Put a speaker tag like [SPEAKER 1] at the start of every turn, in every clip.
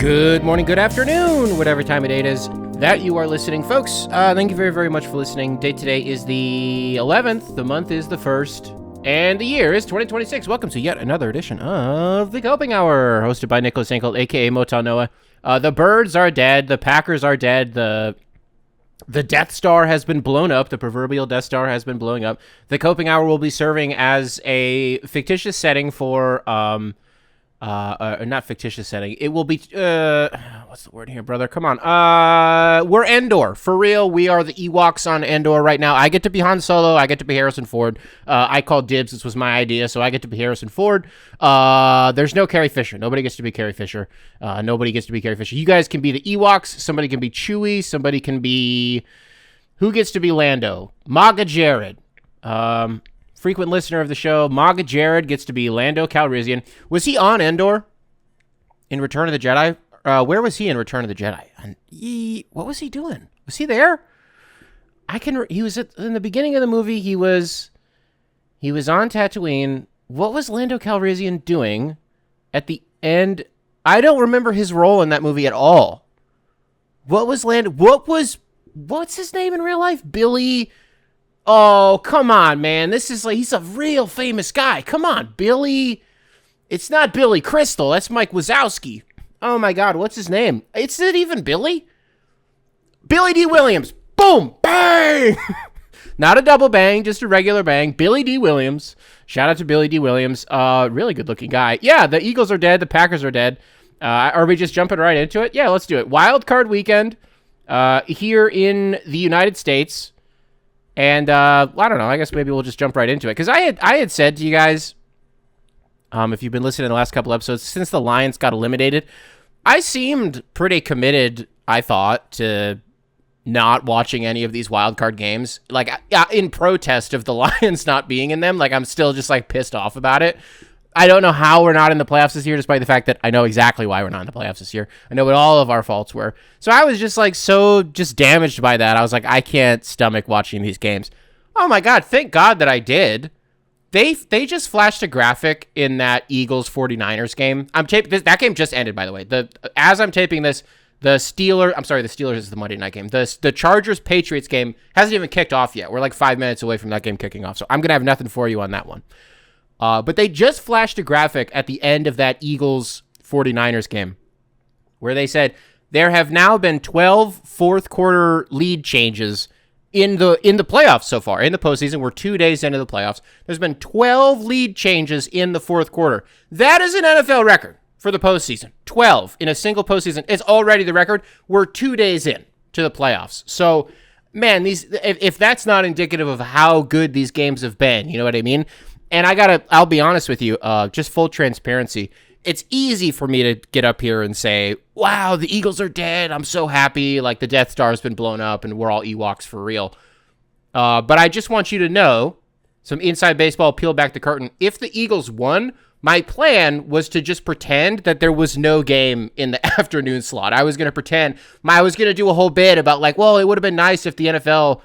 [SPEAKER 1] Good morning, good afternoon, whatever time of day it is that you are listening, folks. Thank you very, very much for listening. Date today is the 11th, the month is the 1st, and the year is 2026. Welcome to yet another edition of the Coping Hour, hosted by Nicholas Ankle, aka Motown Noah. The Birds are dead, the Packers are dead, the Death Star has been blown up, the proverbial Death Star has been blowing up. The Coping Hour will be serving as a fictitious setting for, not fictitious setting. It will be, what's the word here, brother? Come on. We're Endor. For real, we are the Ewoks on Endor right now. I get to be Han Solo. I get to be Harrison Ford. I called dibs. This was my idea, so I get to be Harrison Ford. There's no Carrie Fisher. Nobody gets to be Carrie Fisher. Nobody gets to be Carrie Fisher. You guys can be the Ewoks. Somebody can be Chewie. Somebody can be... Who gets to be Lando? Maga Jared. Frequent listener of the show, Maga Jared gets to be Lando Calrissian. Was he on Endor in Return of the Jedi? Where was he in Return of the Jedi? What was he doing? Was he there? He was in the beginning of the movie. He was on Tatooine. What was Lando Calrissian doing at the end? I don't remember his role in that movie at all. What's his name in real life? Billy. Oh, come on, man. He's a real famous guy. Come on, Billy. It's not Billy Crystal. That's Mike Wazowski. Oh, my God. What's his name? Is it even Billy? Billy D. Williams. Boom. Bang. Not a double bang, just a regular bang. Billy D. Williams. Shout out to Billy D. Williams. Really good looking guy. Yeah, the Eagles are dead. The Packers are dead. Are we just jumping right into it? Yeah, let's do it. Wild card weekend here in the United States. And I don't know. I guess maybe we'll just jump right into it because I had said to you guys, if you've been listening to the last couple episodes, since the Lions got eliminated, I seemed pretty committed. I thought to not watching any of these wild card games, like in protest of the Lions not being in them. Like I'm still just like pissed off about it. I don't know how we're not in the playoffs this year, despite the fact that I know exactly why we're not in the playoffs this year. I know what all of our faults were. So I was just like so just damaged by that. I was like, I can't stomach watching these games. Oh my God, thank God that I did. They just flashed a graphic in that Eagles 49ers game. That game just ended, by the way. As I'm taping this, the Steelers is the Monday night game. The Chargers Patriots game hasn't even kicked off yet. We're like 5 minutes away from that game kicking off. So I'm going to have nothing for you on that one. But they just flashed a graphic at the end of that Eagles 49ers game where they said there have now been 12 fourth quarter lead changes in the playoffs so far. In the postseason, we're 2 days into the playoffs. There's been 12 lead changes in the fourth quarter. That is an NFL record for the postseason. 12 in a single postseason. It's already the record. We're 2 days in to the playoffs. So, man, if that's not indicative of how good these games have been, you know what I mean? And I'll be honest with you, just full transparency. It's easy for me to get up here and say, wow, the Eagles are dead. I'm so happy. Like the Death Star has been blown up and we're all Ewoks for real. But I just want you to know, some inside baseball, peel back the curtain. If the Eagles won, my plan was to just pretend that there was no game in the afternoon slot. I was going to pretend, I was going to do a whole bit about like, well, it would have been nice if the NFL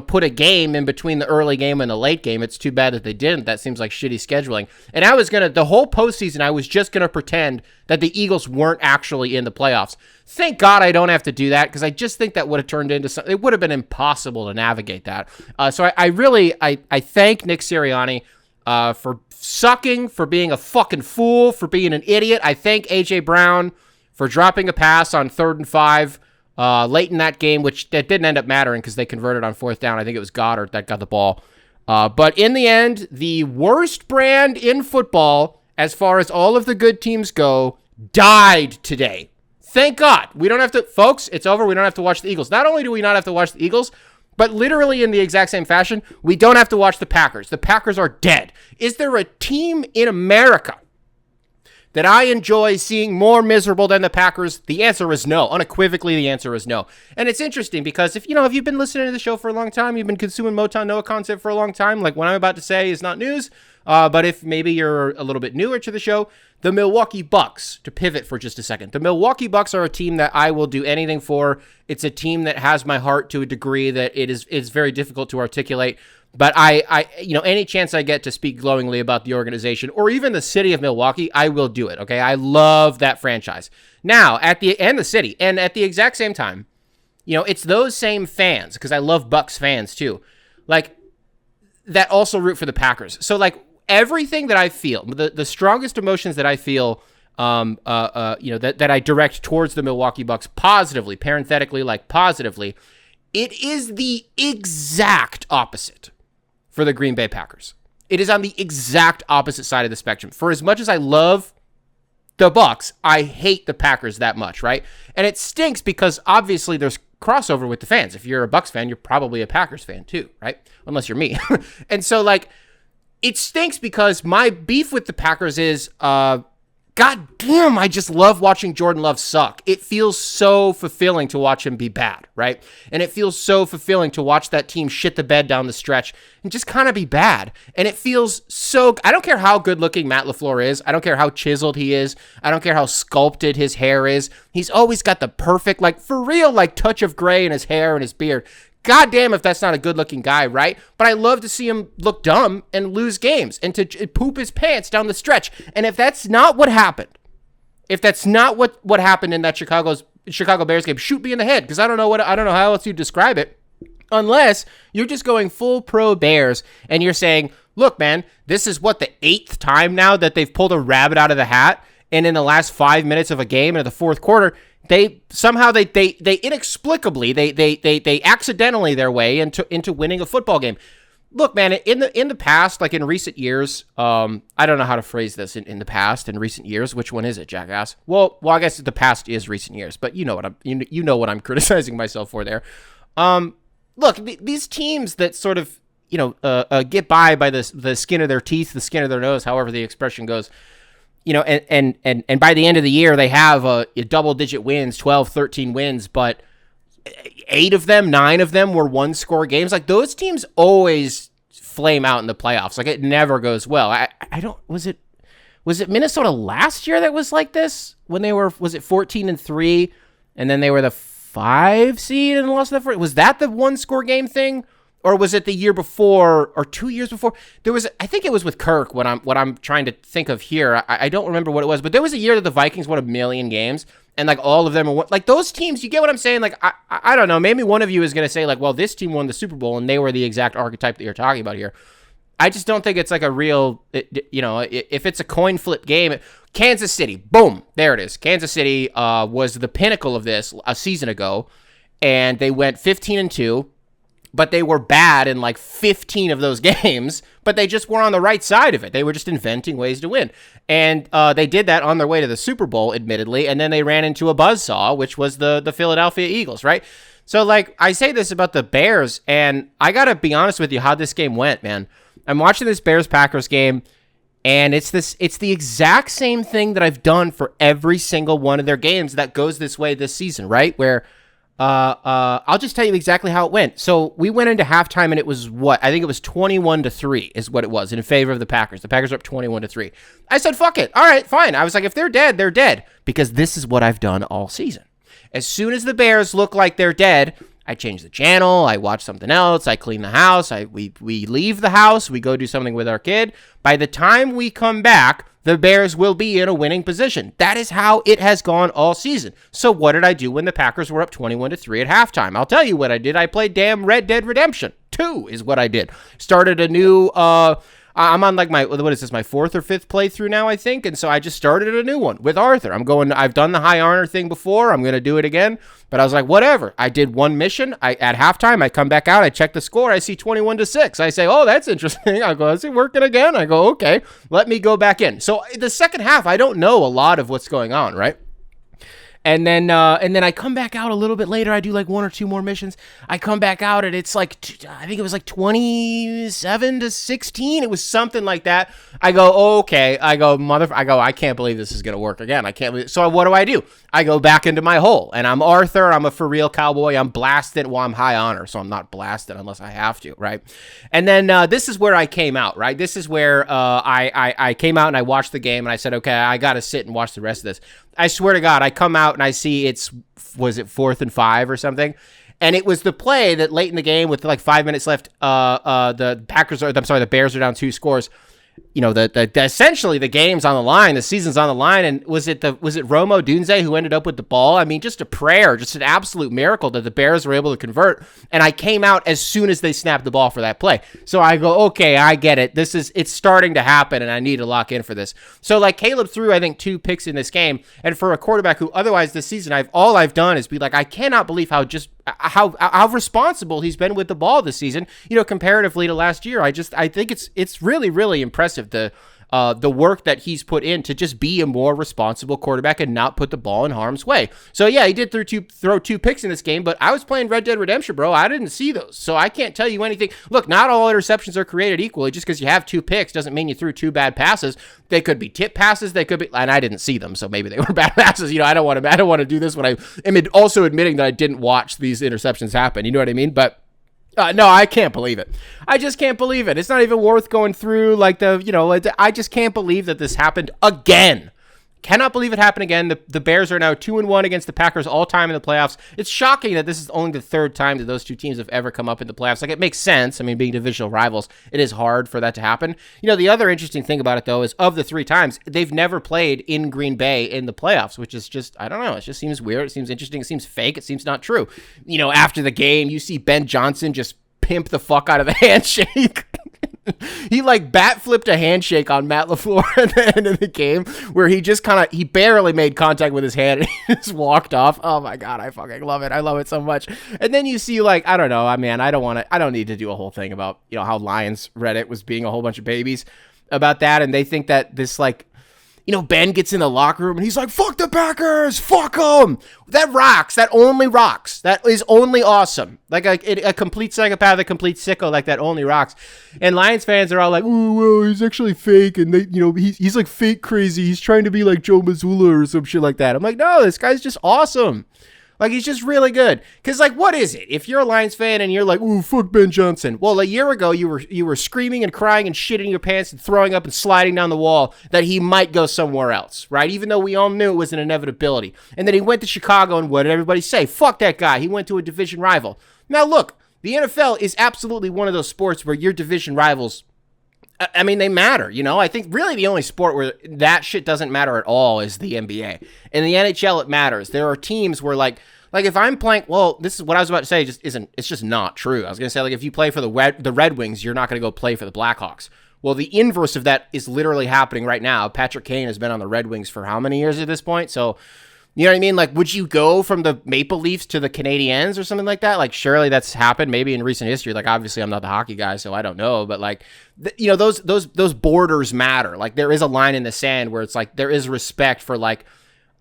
[SPEAKER 1] put a game in between the early game and the late game. It's too bad that they didn't. That seems like shitty scheduling. And the whole postseason, I was just going to pretend that the Eagles weren't actually in the playoffs. Thank God I don't have to do that because I just think that would have turned into something. It would have been impossible to navigate that. So I really thank Nick Sirianni for sucking, for being a fucking fool, for being an idiot. I thank A.J. Brown for dropping a pass on 3rd and 5. Late in that game, which that didn't end up mattering because they converted on 4th down. I think it was Goddard that got the ball. But in the end, the worst brand in football, as far as all of the good teams go, died today. Thank God. We don't have to, folks, it's over. We don't have to watch the Eagles. Not only do we not have to watch the Eagles, but literally in the exact same fashion, we don't have to watch the Packers. The Packers are dead. Is there a team in America that I enjoy seeing more miserable than the Packers? The answer is no. Unequivocally, the answer is no. And it's interesting because if you've been listening to the show for a long time, you've been consuming Motown Noah content for a long time, like what I'm about to say is not news. But if maybe you're a little bit newer to the show, the Milwaukee Bucks, to pivot for just a second, the Milwaukee Bucks are a team that I will do anything for. It's a team that has my heart to a degree that it's very difficult to articulate. But I any chance I get to speak glowingly about the organization or even the city of Milwaukee, I will do it. Okay, I love that franchise. Now and the city, and at the exact same time, it's those same fans, because I love Bucks fans too, like that also root for the Packers. So like everything that I feel, the strongest emotions that I feel, that I direct towards the Milwaukee Bucks positively, parenthetically, like positively, it is the exact opposite for the Green Bay Packers. It is on the exact opposite side of the spectrum. For as much as I love the Bucks, I hate the Packers that much, right? And it stinks because obviously there's crossover with the fans. If you're a Bucks fan, you're probably a Packers fan too, right? Unless you're me. And so like, it stinks because my beef with the Packers is, God damn, I just love watching Jordan Love suck. It feels so fulfilling to watch him be bad, right? And it feels so fulfilling to watch that team shit the bed down the stretch and just kind of be bad. And it feels so, I don't care how good looking Matt LaFleur is. I don't care how chiseled he is. I don't care how sculpted his hair is. He's always got the perfect, like for real, like touch of gray in his hair and his beard. God damn if that's not a good-looking guy, right? But I love to see him look dumb and lose games and to poop his pants down the stretch. And if that's not what happened, if that's not what happened in that Chicago Bears game, shoot me in the head, because I don't know how else you describe it, unless you're just going full pro Bears and you're saying, look, man, this is the 8th time now that they've pulled a rabbit out of the hat, and in the last 5 minutes of a game in the fourth quarter, they inexplicably they accidentally their way into winning a football game. Look, man, in the past, like in recent years, I don't know how to phrase this in the past, in recent years. Which one is it, jackass? Well, I guess the past is recent years, but you know what I'm criticizing myself for there. Look, these teams that sort of get by the skin of their teeth, the skin of their nose, however the expression goes. And by the end of the year, they have a double-digit wins, 12, 13 wins, but 9 of them were one-score games. Like, those teams always flame out in the playoffs. Like, it never goes well. Was it Minnesota last year that was like this? When they were, was it 14-3, and then they were the 5 seed and lost that? Was that the one-score game thing? Or was it the year before, or 2 years before? I think it was with Kirk, what I'm trying to think of here. I don't remember what it was, but there was a year that the Vikings won 1,000,000 games, and like all of them are like those teams. You get what I'm saying? Like I don't know. Maybe one of you is going to say like, well, this team won the Super Bowl, and they were the exact archetype that you're talking about here. I just don't think it's like a real, if it's a coin flip game. Kansas City, boom, there it is. Kansas City was the pinnacle of this a season ago, and they went 15-2. But they were bad in like 15 of those games, but they just were on the right side of it. They were just inventing ways to win. And they did that on their way to the Super Bowl, admittedly, and then they ran into a buzzsaw, which was the Philadelphia Eagles, right? So, like, I say this about the Bears, and I got to be honest with you how this game went, man. I'm watching this Bears-Packers game, and it's the exact same thing that I've done for every single one of their games that goes this way this season, right? Where I'll just tell you exactly how it went. So we went into halftime and it was I think it was 21-3 is what it was in favor of the Packers. The Packers were up 21-3. I said, fuck it. All right, fine. I was like, if they're dead, they're dead, because this is what I've done all season. As soon as the Bears look like they're dead, I change the channel, I watch something else, I clean the house, we leave the house, we go do something with our kid. By the time we come back, the Bears will be in a winning position. That is how it has gone all season. So what did I do when the Packers were up 21-3 at halftime? I'll tell you what I did. I played damn Red Dead Redemption 2 is what I did. Started a new, I'm on like my 4th or 5th playthrough now, I think. And so I just started a new one with Arthur. I've done the high honor thing before. I'm going to do it again. But I was like, whatever. I did one mission. At halftime, I come back out. I check the score. I see 21-6. I say, oh, that's interesting. I go, is it working again? I go, okay, let me go back in. So the second half, I don't know a lot of what's going on, right? And then I come back out a little bit later. I do like one or two more missions. I come back out and it's like, I think it was like 27-16. It was something like that. I go, okay. I can't believe this is going to work again. I can't believe. So what do? I go back into my hole, and I'm Arthur. I'm a for real cowboy. I'm blasted. Well, I'm high honor, so I'm not blasted unless I have to, right? And then this is where I came out, right? This is where I came out and I watched the game, and I said, okay, I got to sit and watch the rest of this. I swear to God, I come out and I see was it 4th and 5 or something? And it was the play that late in the game with like 5 minutes left, the Bears are down 2 scores. You know, essentially the game's on the line, the season's on the line, and was it Romo Dunze who ended up with the ball? I mean, just a prayer, just an absolute miracle that the Bears were able to convert. And I came out as soon as they snapped the ball for that play. So I go, okay, I get it. It's starting to happen, and I need to lock in for this. So like Caleb threw, I think, 2 picks in this game, and for a quarterback who otherwise this season all I've done is be like, I cannot believe how responsible he's been with the ball this season, you know, comparatively to last year. I think it's really, really impressive, the work that he's put in to just be a more responsible quarterback and not put the ball in harm's way. So yeah, he did throw 2 picks in this game, but I was playing Red Dead Redemption, bro. I didn't see those, so I can't tell you anything. Look, not all interceptions are created equally. Just because you have 2 picks doesn't mean you threw 2 bad passes. They could be tip passes. They could be, and I didn't see them, so maybe they were bad passes. You know, I don't want to do this when I am also admitting that I didn't watch these interceptions happen. You know what I mean? But no, I can't believe it. I just can't believe it. It's not even worth going through I just can't believe that this happened again. Cannot believe it happened again. The Bears are now 2-1 against the Packers all time in the playoffs. It's shocking that this is only the 3rd time that those 2 teams have ever come up in the playoffs. Like, it makes sense. I mean, being divisional rivals, it is hard for that to happen. You know, the other interesting thing about it, though, is of the 3 times, they've never played in Green Bay in the playoffs, which is just, I don't know. It just seems weird. It seems interesting. It seems fake. It seems not true. You know, after the game, you see Ben Johnson just pimp the fuck out of the handshake. He like bat flipped a handshake on Matt LaFleur at the end of the game, where he just he barely made contact with his hand and he just walked off. Oh my God, I fucking love it. I love it so much. And then you see, like, I don't know. I mean, I don't need to do a whole thing about, you know, how Lions Reddit was being a whole bunch of babies about that. And they think that this, like, you know, Ben gets in the locker room and he's like, fuck the Packers, fuck them. That rocks. That only rocks. That is only awesome. Like a complete psychopath, a complete sicko, like that only rocks. And Lions fans are all like, oh, well, he's actually fake. And they, you know, he's like fake crazy. He's trying to be like Joe Mazzulla or some shit like that. I'm like, no, this guy's just awesome. Like, he's just really good. Because, like, what is it? If you're a Lions fan and you're like, ooh, fuck Ben Johnson. Well, a year ago, you were screaming and crying and shitting your pants and throwing up and sliding down the wall that he might go somewhere else, right? Even though we all knew it was an inevitability. And then he went to Chicago, and what did everybody say? Fuck that guy. He went to a division rival. Now, look, the NFL is absolutely one of those sports where your division rivals, I mean, they matter, you know? I think really the only sport where that shit doesn't matter at all is the NBA. In the NHL, it matters. There are teams where, like if I'm playing, well, this is what I was about to say, it's just not true. I was going to say, like, if you play for the Red Wings, you're not going to go play for the Blackhawks. Well, the inverse of that is literally happening right now. Patrick Kane has been on the Red Wings for how many years at this point? So, you know what I mean? Like, would you go from the Maple Leafs to the Canadiens or something like that? Like, surely that's happened maybe in recent history. Like, obviously I'm not the hockey guy, so I don't know. But, like, you know, those borders matter. Like, there is a line in the sand where it's like there is respect for, like,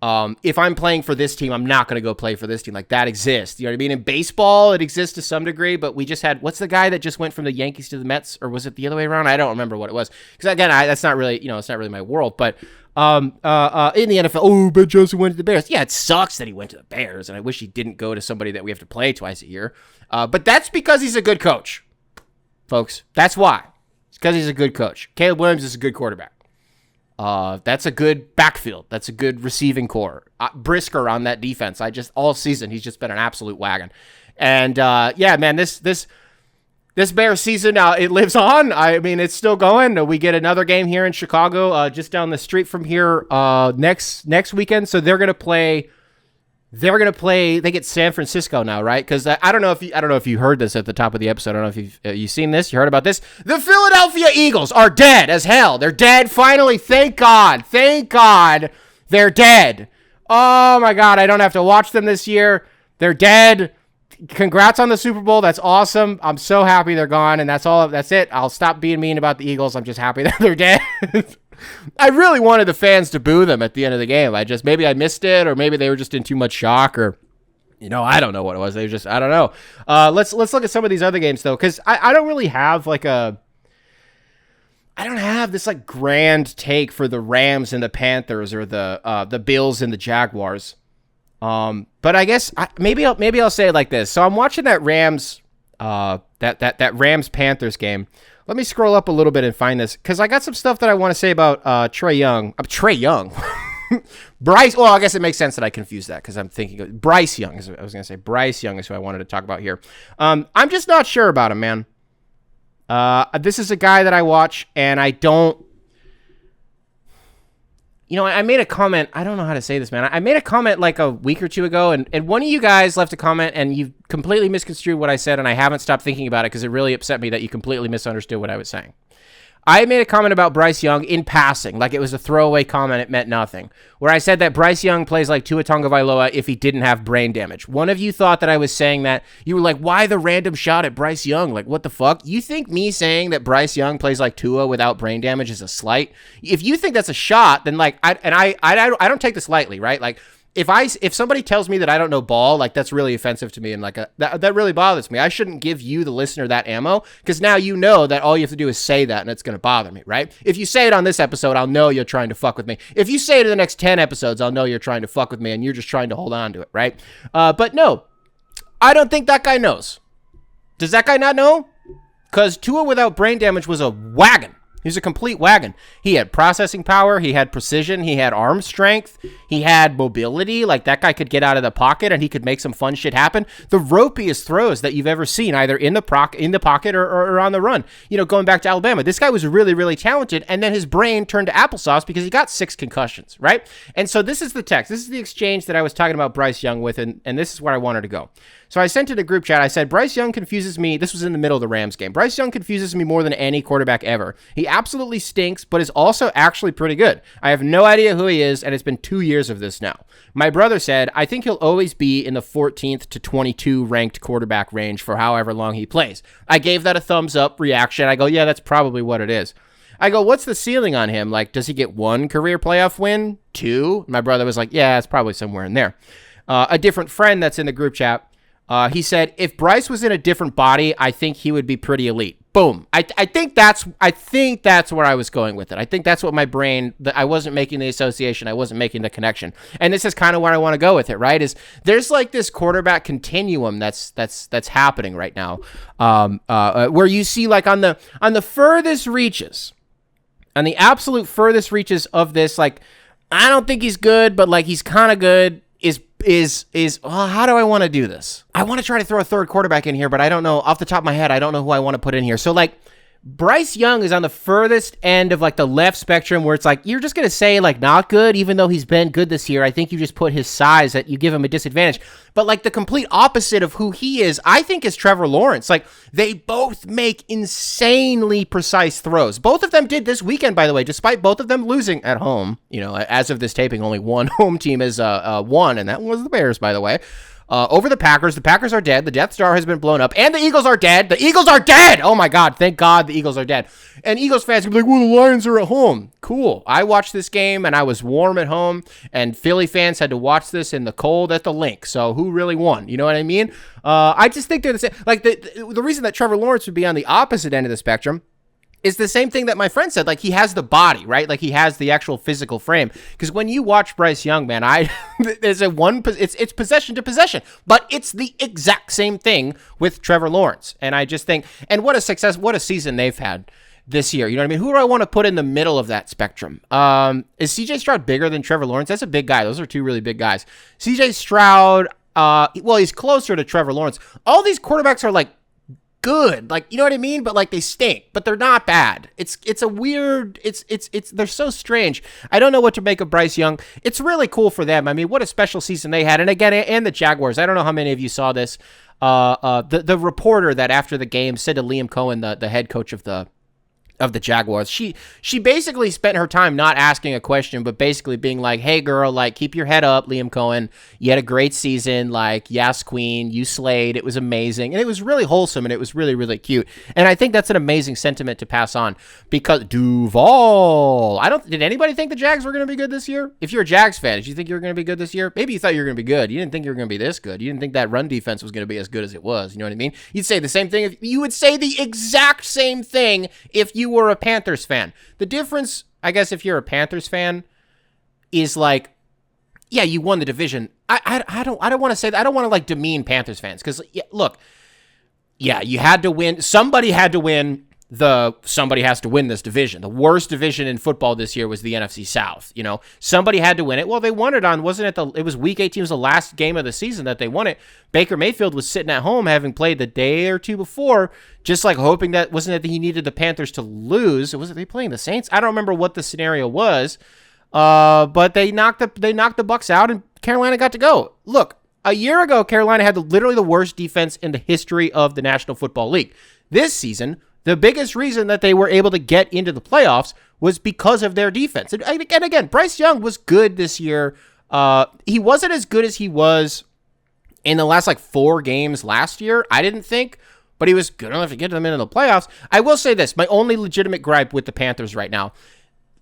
[SPEAKER 1] if I'm playing for this team, I'm not going to go play for this team. Like, that exists. You know what I mean? In baseball, it exists to some degree, but we just had, what's the guy that just went from the Yankees to the Mets? Or was it the other way around? I don't remember what it was. Because, again, that's not really, you know, it's not really my world. But in the NFL, oh, Ben Johnson went to the Bears. Yeah, it sucks that he went to the Bears, and I wish he didn't go to somebody that we have to play twice a year. But that's because he's a good coach, folks. That's why. It's because he's a good coach. Caleb Williams is a good quarterback. That's a good backfield. That's a good receiving core. Brisker on that defense. All season, he's just been an absolute wagon. And, yeah, man, this Bears season, it lives on. I mean, it's still going. We get another game here in Chicago, just down the street from here, next weekend. So they're going to play, they get San Francisco now, right? Because I don't know if you heard this at the top of the episode. I don't know if you've seen this. You heard about this? The Philadelphia Eagles are dead as hell. They're dead. Finally, thank God. Thank God they're dead. Oh my God, I don't have to watch them this year. They're dead. Congrats on the Super Bowl. That's awesome. I'm so happy they're gone, and that's all. That's it. I'll stop being mean about the Eagles. I'm just happy that they're dead. I really wanted the fans to boo them at the end of the game. Maybe I missed it, or maybe they were just in too much shock, or I don't know what it was. They were just, I don't know. Let's look at some of these other games though, because I don't really have I don't have this like grand take for the Rams and the Panthers or the Bills and the Jaguars. But I guess maybe I'll say it like this. So I'm watching that Rams that Rams Panthers game. Let me scroll up a little bit and find this, because I got some stuff that I want to say about Trae Young. Trae Young. Bryce. Well, I guess it makes sense that I confused that, because I'm thinking of Bryce Young. I was going to say Bryce Young is who I wanted to talk about here. I'm just not sure about him, man. This is a guy that I watch, and I don't. I made a comment. I don't know how to say this, man. I made a comment like a week or two ago, and one of you guys left a comment, and you completely misconstrued what I said, and I haven't stopped thinking about it because it really upset me that you completely misunderstood what I was saying. I made a comment about Bryce Young in passing, like it was a throwaway comment. It meant nothing. Where I said that Bryce Young plays like Tua Tagovailoa if he didn't have brain damage. One of you thought that I was saying that. You were like, why the random shot at Bryce Young? Like, what the fuck? You think me saying that Bryce Young plays like Tua without brain damage is a slight? If you think that's a shot, then like, I don't take this lightly, right? Like, if somebody tells me that I don't know ball, like that's really offensive to me, and like that really bothers me. I shouldn't give you, the listener, that ammo, because now you know that all you have to do is say that, and it's going to bother me, right? If you say it on this episode, I'll know you're trying to fuck with me. If you say it in the next 10 episodes, I'll know you're trying to fuck with me, and you're just trying to hold on to it, right? But no, I don't think that guy knows. Does that guy not know? Because Tua without brain damage was a wagon. He's a complete wagon. He had processing power. He had precision. He had arm strength. He had mobility. Like, that guy could get out of the pocket and he could make some fun shit happen. The ropiest throws that you've ever seen, either in the pocket or on the run. Going back to Alabama, this guy was really, really talented, and then his brain turned to applesauce because he got 6 concussions, right? And so this is the text. This is the exchange that I was talking about Bryce Young with, and this is where I wanted to go. So I sent it a group chat. I said, Bryce Young confuses me. This was in the middle of the Rams game. Bryce Young confuses me more than any quarterback ever. He absolutely stinks, but is also actually pretty good. I have no idea who he is, and it's been 2 years of this now. My brother said, I think he'll always be in the 14th to 22 ranked quarterback range for however long he plays. I gave that a thumbs up reaction. I go, yeah, that's probably what it is. I go, what's the ceiling on him? Like, does he get 1 career playoff win? 2? My brother was like, yeah, it's probably somewhere in there. A different friend that's in the group chat, he said, if Bryce was in a different body, I think he would be pretty elite. Boom. I think that's where I was going with it. I think that's what my brain, I wasn't making the association. I wasn't making the connection. And this is kind of where I want to go with it, right? Is there's like this quarterback continuum that's happening right now, where you see like on the furthest reaches, on the absolute furthest reaches of this, like, I don't think he's good, but like he's kind of good, how do I want to do this? I want to try to throw a third quarterback in here, but I don't know, off the top of my head, I don't know who I want to put in here. So like, Bryce Young is on the furthest end of like the left spectrum, where it's like, you're just going to say like not good, even though he's been good this year. I think you just put his size, that you give him a disadvantage. But like the complete opposite of who he is, I think, is Trevor Lawrence. Like, they both make insanely precise throws. Both of them did this weekend, by the way, despite both of them losing at home. As of this taping, only one home team has won, and that was the Bears, by the way. Over the Packers. The Packers are dead. The Death Star has been blown up. And the Eagles are dead. The Eagles are dead! Oh my God. Thank God the Eagles are dead. And Eagles fans can be like, well, the Lions are at home. Cool. I watched this game and I was warm at home. And Philly fans had to watch this in the cold at the Link. So who really won? You know what I mean? I just think they're the same. Like, the reason that Trevor Lawrence would be on the opposite end of the spectrum is the same thing that my friend said. Like, he has the body, right? Like, he has the actual physical frame. Because when you watch Bryce Young, man, it's possession to possession, but it's the exact same thing with Trevor Lawrence. And I just think, and what a season they've had this year. You know what I mean? Who do I want to put in the middle of that spectrum? Is CJ Stroud bigger than Trevor Lawrence? That's a big guy. Those are 2 really big guys. CJ Stroud, well, he's closer to Trevor Lawrence. All these quarterbacks are like good, like, you know what I mean? But like, they stink, but they're not bad. It's a weird, they're so strange. I don't know what to make of Bryce Young. It's really cool for them. I mean, what a special season they had. And again, and the Jaguars, I don't know how many of you saw this. The reporter that after the game said to Liam Cohen, the head coach of the of the Jaguars. She basically spent her time not asking a question, but basically being like, hey girl, like, keep your head up, Liam Cohen. You had a great season. Like, yes, queen, you slayed. It was amazing. And it was really wholesome, and it was really, really cute. And I think that's an amazing sentiment to pass on, because Duval, did anybody think the Jags were going to be good this year? If you're a Jags fan, did you think you were going to be good this year? Maybe you thought you were going to be good. You didn't think you were going to be this good. You didn't think that run defense was going to be as good as it was. You know what I mean? You'd say the same thing. You would say the exact same thing if you were a Panthers fan. The difference, I guess, if you're a Panthers fan, is like, yeah, you won the division. I don't want to say that. I don't want to like demean Panthers fans, because look, yeah, you had to win. Somebody had to win. Somebody has to win this division. The worst division in football this year was the NFC South. You know, somebody had to win it. Well, they won it on, it was week 18, it was the last game of the season that they won it. Baker Mayfield was sitting at home, having played the day or two before, just like hoping that, wasn't it that he needed the Panthers to lose? Was it they playing the Saints? I don't remember what the scenario was. But they knocked the Bucks out, and Carolina got to go. Look, a year ago, Carolina had literally the worst defense in the history of the National Football League. This season, the biggest reason that they were able to get into the playoffs was because of their defense. And again, Bryce Young was good this year. He wasn't as good as he was in the last 4 games last year, I didn't think, but he was good enough to get them into the playoffs. I will say this, my only legitimate gripe with the Panthers right now.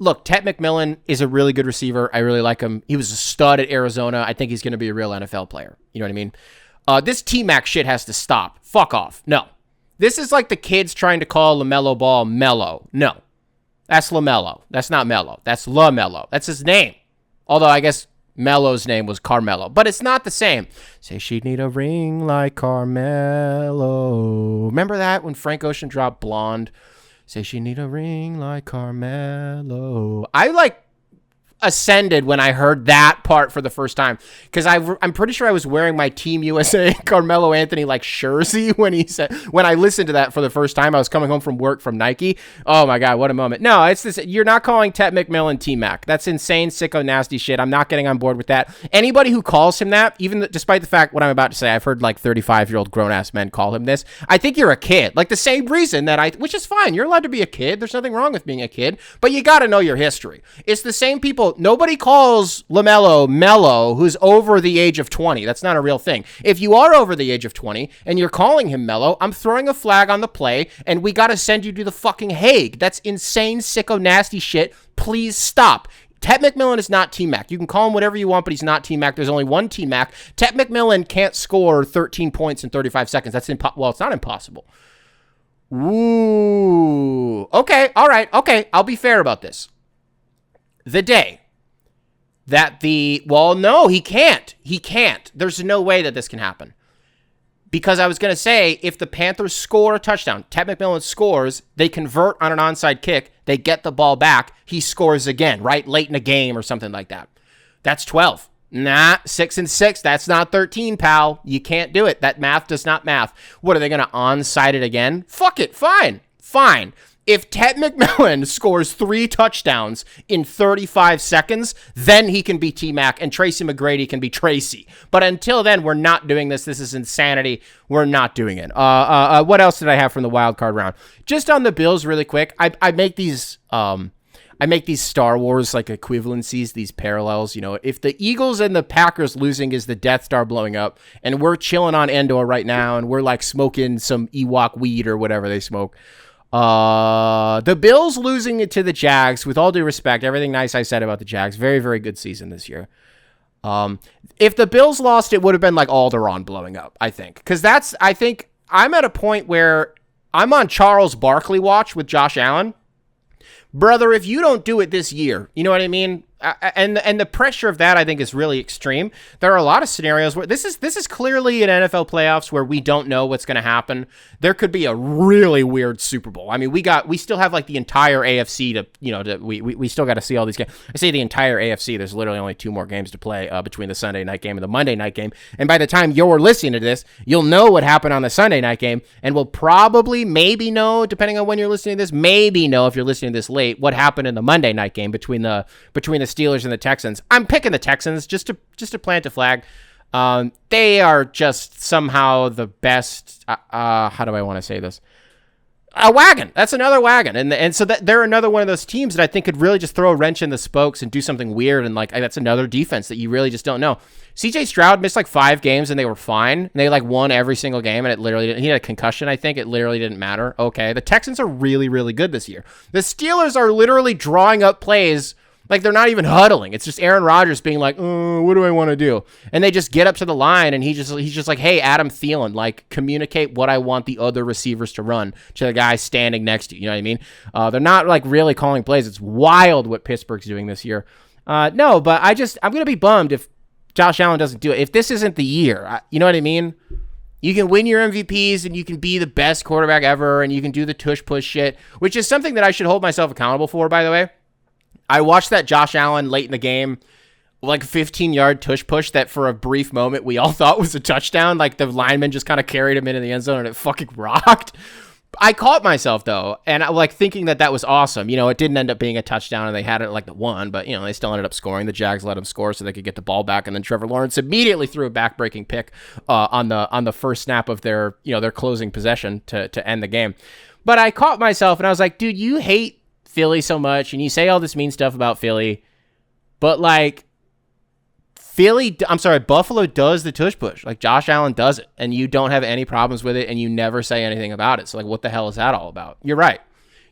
[SPEAKER 1] Look, Ted McMillan is a really good receiver. I really like him. He was a stud at Arizona. I think he's going to be a real NFL player. You know what I mean? This T-Mac shit has to stop. Fuck off. No. This is like the kids trying to call LaMelo Ball Mello. No. That's LaMelo. That's not Mello. That's LaMelo. That's his name. Although I guess Melo's name was Carmelo. But it's not the same. Say she'd need a ring like Carmelo. Remember that when Frank Ocean dropped Blonde? Say she need a ring like Carmelo. I ascended when I heard that part for the first time, because I'm pretty sure I was wearing my Team USA Carmelo Anthony jersey when I listened to that for the first time. I was coming home from work from Nike. Oh my god, what a moment. No, it's this. You're not calling Ted McMillan T-Mac. That's insane, sicko, nasty shit. I'm not getting on board with that. Anybody who calls him that, despite the fact what I'm about to say, I've heard 35-year-old grown-ass men call him this. I think you're a kid. The same reason which is fine. You're allowed to be a kid. There's nothing wrong with being a kid, but you got to know your history. It's the same people. Nobody calls LaMelo Mello who's over the age of 20. That's not a real thing. If you are over the age of 20 and you're calling him Mello, I'm throwing a flag on the play, and we got to send you to the fucking Hague. That's insane, sicko, nasty shit. Please stop. Ted McMillan is not T-Mac. You can call him whatever you want, but he's not T-Mac. There's only one T-Mac. Ted McMillan can't score 13 points in 35 seconds. That's well, it's not impossible. Ooh. Okay, all right. Okay, I'll be fair about this. The day that no, he can't. He can't. There's no way that this can happen. Because I was going to say, if the Panthers score a touchdown, Ted McMillan scores, they convert on an onside kick, they get the ball back, he scores again, right? Late in a game or something like that. That's 12. Nah, 6 and 6, that's not 13, pal. You can't do it. That math does not math. What, are they going to onside it again? Fuck it, fine. If Ted McMillan scores 3 touchdowns in 35 seconds, then he can be T-Mac and Tracy McGrady can be Tracy. But until then, we're not doing this. This is insanity. We're not doing it. What else did I have from the wild card round? Just on the Bills really quick. I make these Star Wars equivalencies, these parallels. You know, if the Eagles and the Packers losing is the Death Star blowing up, and we're chilling on Endor right now, and we're smoking some Ewok weed or whatever they smoke. The Bills losing it to the Jags, with all due respect, everything nice I said about the Jags, very, very good season this year. If the Bills lost, it would have been Alderaan blowing up, I think. Because I think I'm at a point where I'm on Charles Barkley watch with Josh Allen. Brother, if you don't do it this year, you know what I mean? And the pressure of that, I think, is really extreme. There are a lot of scenarios where this is clearly an NFL playoffs where we don't know what's going to happen. There could be a really weird Super Bowl. I mean, we still have the entire AFC we still got to see all these games. I say the entire AFC. There's literally only 2 more games to play between the Sunday night game and the Monday night game. And by the time you're listening to this, you'll know what happened on the Sunday night game, and we'll probably maybe know, depending on when you're listening to this, maybe know if you're listening to this late, what happened in the Monday night game between the Steelers and the Texans. I'm picking the Texans just to plant a flag. They are just somehow the best. How do I want to say this? a wagon. That's another wagon. And so that they're another one of those teams that I think could really just throw a wrench in the spokes and do something weird. And like, that's another defense that you really just don't know. CJ Stroud missed like 5 games and they were fine. And they like won every single game, and it literally didn't. He had a concussion, I think. It literally didn't matter. Okay. The Texans are really, really good this year. The Steelers are literally drawing up plays. Like, they're not even huddling. It's just Aaron Rodgers being like, what do I want to do? And they just get up to the line, and he's just like, hey, Adam Thielen, like, communicate what I want the other receivers to run to the guy standing next to you. You know what I mean? They're not, like, really calling plays. It's wild what Pittsburgh's doing this year. No, but I'm going to be bummed if Josh Allen doesn't do it. If this isn't the year, you know what I mean? You can win your MVPs, and you can be the best quarterback ever, and you can do the tush-push shit, which is something that I should hold myself accountable for, by the way. I watched that Josh Allen late in the game, like 15-yard tush push that for a brief moment we all thought was a touchdown. Like the lineman just kind of carried him into the end zone and it fucking rocked. I caught myself though, and I like thinking that was awesome. You know, it didn't end up being a touchdown and they had it like the one, but you know, they still ended up scoring. The Jags let them score so they could get the ball back, and then Trevor Lawrence immediately threw a back-breaking pick on the first snap of their closing possession to end the game. But I caught myself and I was like, dude, you hate Philly so much, and you say all this mean stuff about Philly, but like Buffalo does the tush push. Like Josh Allen does it, and you don't have any problems with it, and you never say anything about it. So like, what the hell is that all about? You're right.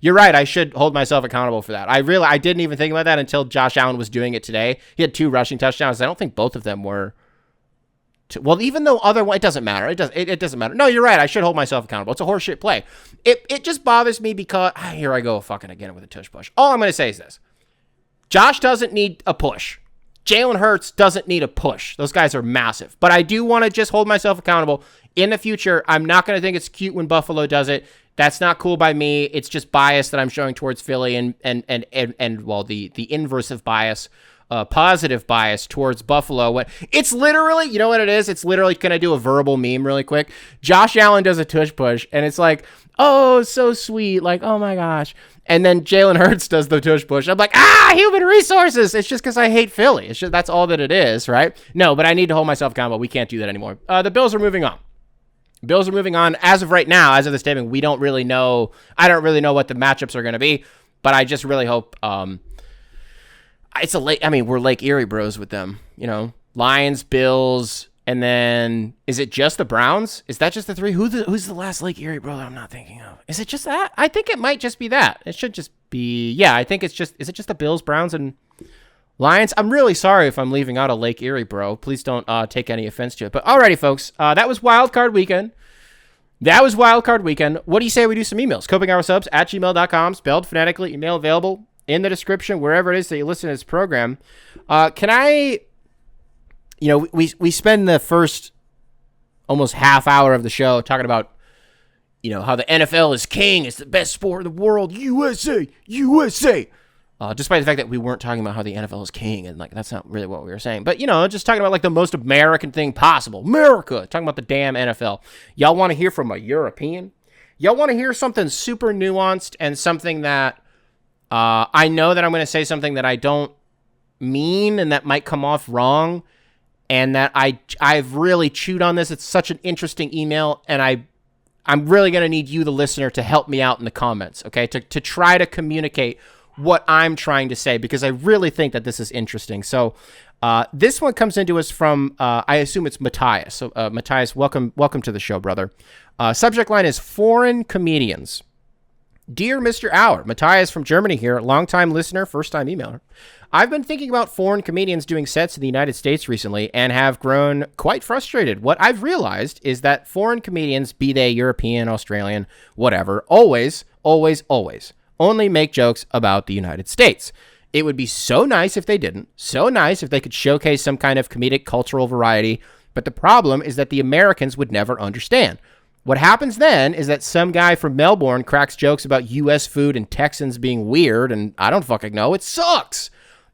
[SPEAKER 1] I should hold myself accountable for that. I didn't even think about that until Josh Allen was doing it today. He had 2 rushing touchdowns. I don't think both of them were. Well, even though it doesn't matter. It doesn't matter. No, you're right. I should hold myself accountable. It's a horseshit play. It just bothers me because here I go fucking again with a tush push. All I'm going to say is this. Josh doesn't need a push. Jalen Hurts doesn't need a push. Those guys are massive. But I do want to just hold myself accountable. In the future, I'm not going to think it's cute when Buffalo does it. That's not cool by me. It's just bias that I'm showing towards Philly and the inverse of bias. Positive bias towards Buffalo. It's literally, you know what it is? It's literally, can I do a verbal meme really quick? Josh Allen does a tush push, and it's like, oh, so sweet. Like, oh my gosh. And then Jalen Hurts does the tush push. I'm like, human resources. It's just because I hate Philly. It's just, that's all that it is, right? No, but I need to hold myself accountable. We can't do that anymore. The Bills are moving on. As of right now, as of this taping, we don't really know. I don't really know what the matchups are going to be, but I just really hope, we're Lake Erie bros with them, you know, Lions, Bills, and then is it just the Browns? Is that just the 3? Who's the last Lake Erie bro that I'm not thinking of? Is it just that? I think it might just be that. It should just be, I think is it just the Bills, Browns, and Lions? I'm really sorry if I'm leaving out a Lake Erie bro. Please don't take any offense to it. But alrighty, folks, that was Wild Card Weekend. What do you say we do some emails? copinghoursubs@gmail.com, spelled phonetically, email available in the description, wherever it is that you listen to this program. Can I, we spend the first almost half hour of the show talking about, how the NFL is king. It's the best sport in the world. USA. Despite the fact that we weren't talking about how the NFL is king, and like, that's not really what we were saying. But, just talking about like the most American thing possible. America. Talking about the damn NFL. Y'all want to hear from a European? Y'all want to hear something super nuanced and something that, I know that I'm going to say something that I don't mean and that might come off wrong, and that I've really chewed on this. It's such an interesting email, and I'm really going to need you, the listener, to help me out in the comments, okay, to try to communicate what I'm trying to say, because I really think that this is interesting. So this one comes into us from, I assume it's Matthias. So Matthias, welcome to the show, brother. Subject line is foreign comedians. Dear Mr. Auer, Matthias from Germany here, longtime listener, first-time emailer. I've been thinking about foreign comedians doing sets in the United States recently and have grown quite frustrated. What I've realized is that foreign comedians, be they European, Australian, whatever, always only make jokes about the United States. It would be so nice if they didn't, so nice if they could showcase some kind of comedic cultural variety, but the problem is that the Americans would never understand. What happens then is that some guy from Melbourne cracks jokes about U.S. food and Texans being weird, and I don't fucking know. It sucks.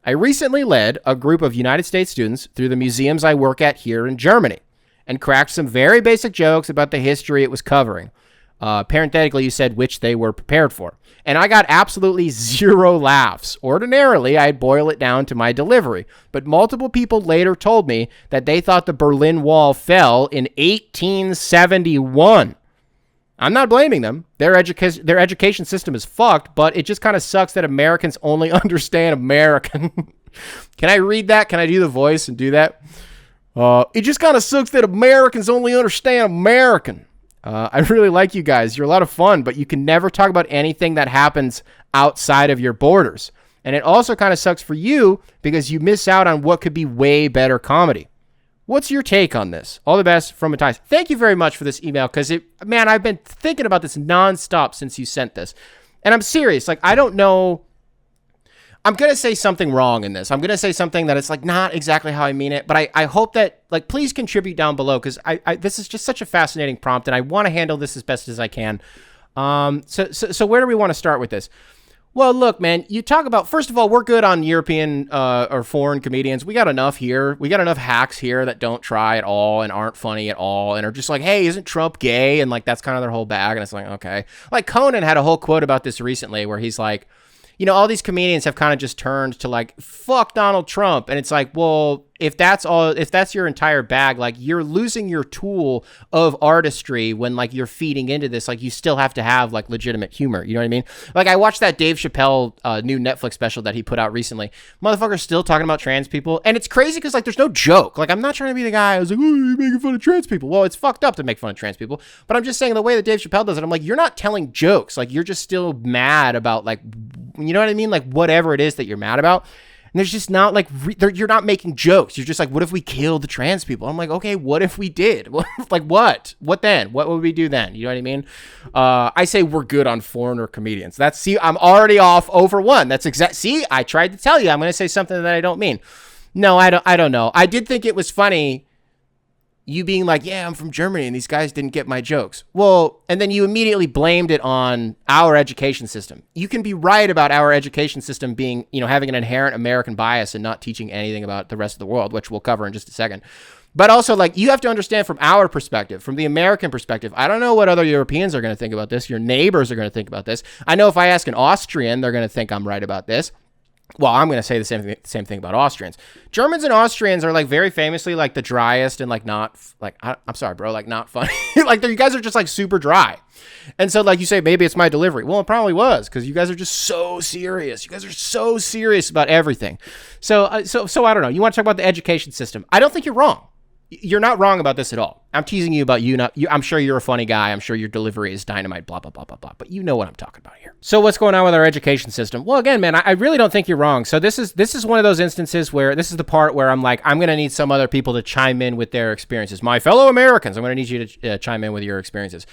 [SPEAKER 1] I recently led a group of United States students through the museums I work at here in Germany and cracked some very basic jokes about the history it was covering. Parenthetically, you said which they were prepared for. And I got absolutely 0 laughs. Ordinarily, I'd boil it down to my delivery, but multiple people later told me that they thought the Berlin Wall fell in 1871. I'm not blaming them. Their education system is fucked, but it just kind of sucks that Americans only understand American. Can I read that? Can I do the voice and do that? It just kind of sucks that Americans only understand American. I really like you guys. You're a lot of fun, but you can never talk about anything that happens outside of your borders. And it also kind of sucks for you because you miss out on what could be way better comedy. What's your take on this? All the best from Matthias. Thank you very much for this email because, man, I've been thinking about this nonstop since you sent this. And I'm serious. Like, I don't know. I'm going to say something wrong in this. I'm going to say something that it's like not exactly how I mean it. But I hope that, like, please contribute down below because this is just such a fascinating prompt and I want to handle this as best as I can. So where do we want to start with this? Well, look, man, you talk about, first of all, we're good on European or foreign comedians. We got enough here. We got enough hacks here that don't try at all and aren't funny at all and are just like, hey, isn't Trump gay? And like, that's kind of their whole bag. And it's like, okay. Like Conan had a whole quote about this recently where he's like, you know, all these comedians have kind of just turned to like, fuck Donald Trump. And it's like, well, if that's your entire bag, like you're losing your tool of artistry when like you're feeding into this, like you still have to have like legitimate humor. You know what I mean? Like I watched that Dave Chappelle new Netflix special that he put out recently. Motherfucker's still talking about trans people. And it's crazy because like there's no joke. Like I'm not trying to be the guy who's like, oh, you're making fun of trans people. Well, it's fucked up to make fun of trans people. But I'm just saying the way that Dave Chappelle does it, I'm like, you're not telling jokes. Like you're just still mad about like, you know what I mean? Like whatever it is that you're mad about. And there's just not like, you're not making jokes. You're just like, what if we killed the trans people? I'm like, okay, what if we did? Like what? What then? What would we do then? You know what I mean? I say we're good on foreigner comedians. See, I'm already off over one. That's see, I tried to tell you, I'm going to say something that I don't mean. No, I don't know. I did think it was funny you being like, yeah, I'm from Germany and these guys didn't get my jokes. Well, and then you immediately blamed it on our education system. You can be right about our education system being, you know, having an inherent American bias and not teaching anything about the rest of the world, which we'll cover in just a second. But also, like, you have to understand from our perspective, from the American perspective, I don't know what other Europeans are going to think about this. Your neighbors are going to think about this. I know if I ask an Austrian, they're going to think I'm right about this. Well, I'm going to say the same thing about Austrians. Germans and Austrians are like very famously like the driest and like not like, I'm sorry, bro, like not funny. Like you guys are just like super dry. And so like you say, maybe it's my delivery. Well, it probably was because you guys are just so serious. You guys are so serious about everything. So I don't know. You want to talk about the education system. I don't think you're wrong. You're not wrong about this at all. I'm teasing you about you. I'm sure you're a funny guy. I'm sure your delivery is dynamite, blah, blah, blah, blah, blah. But you know what I'm talking about here. So what's going on with our education system? Well, again, man, I really don't think you're wrong. So this is one of those instances where this is the part where I'm like, I'm going to need some other people to chime in with their experiences. My fellow Americans, I'm going to need you to chime in with your experiences.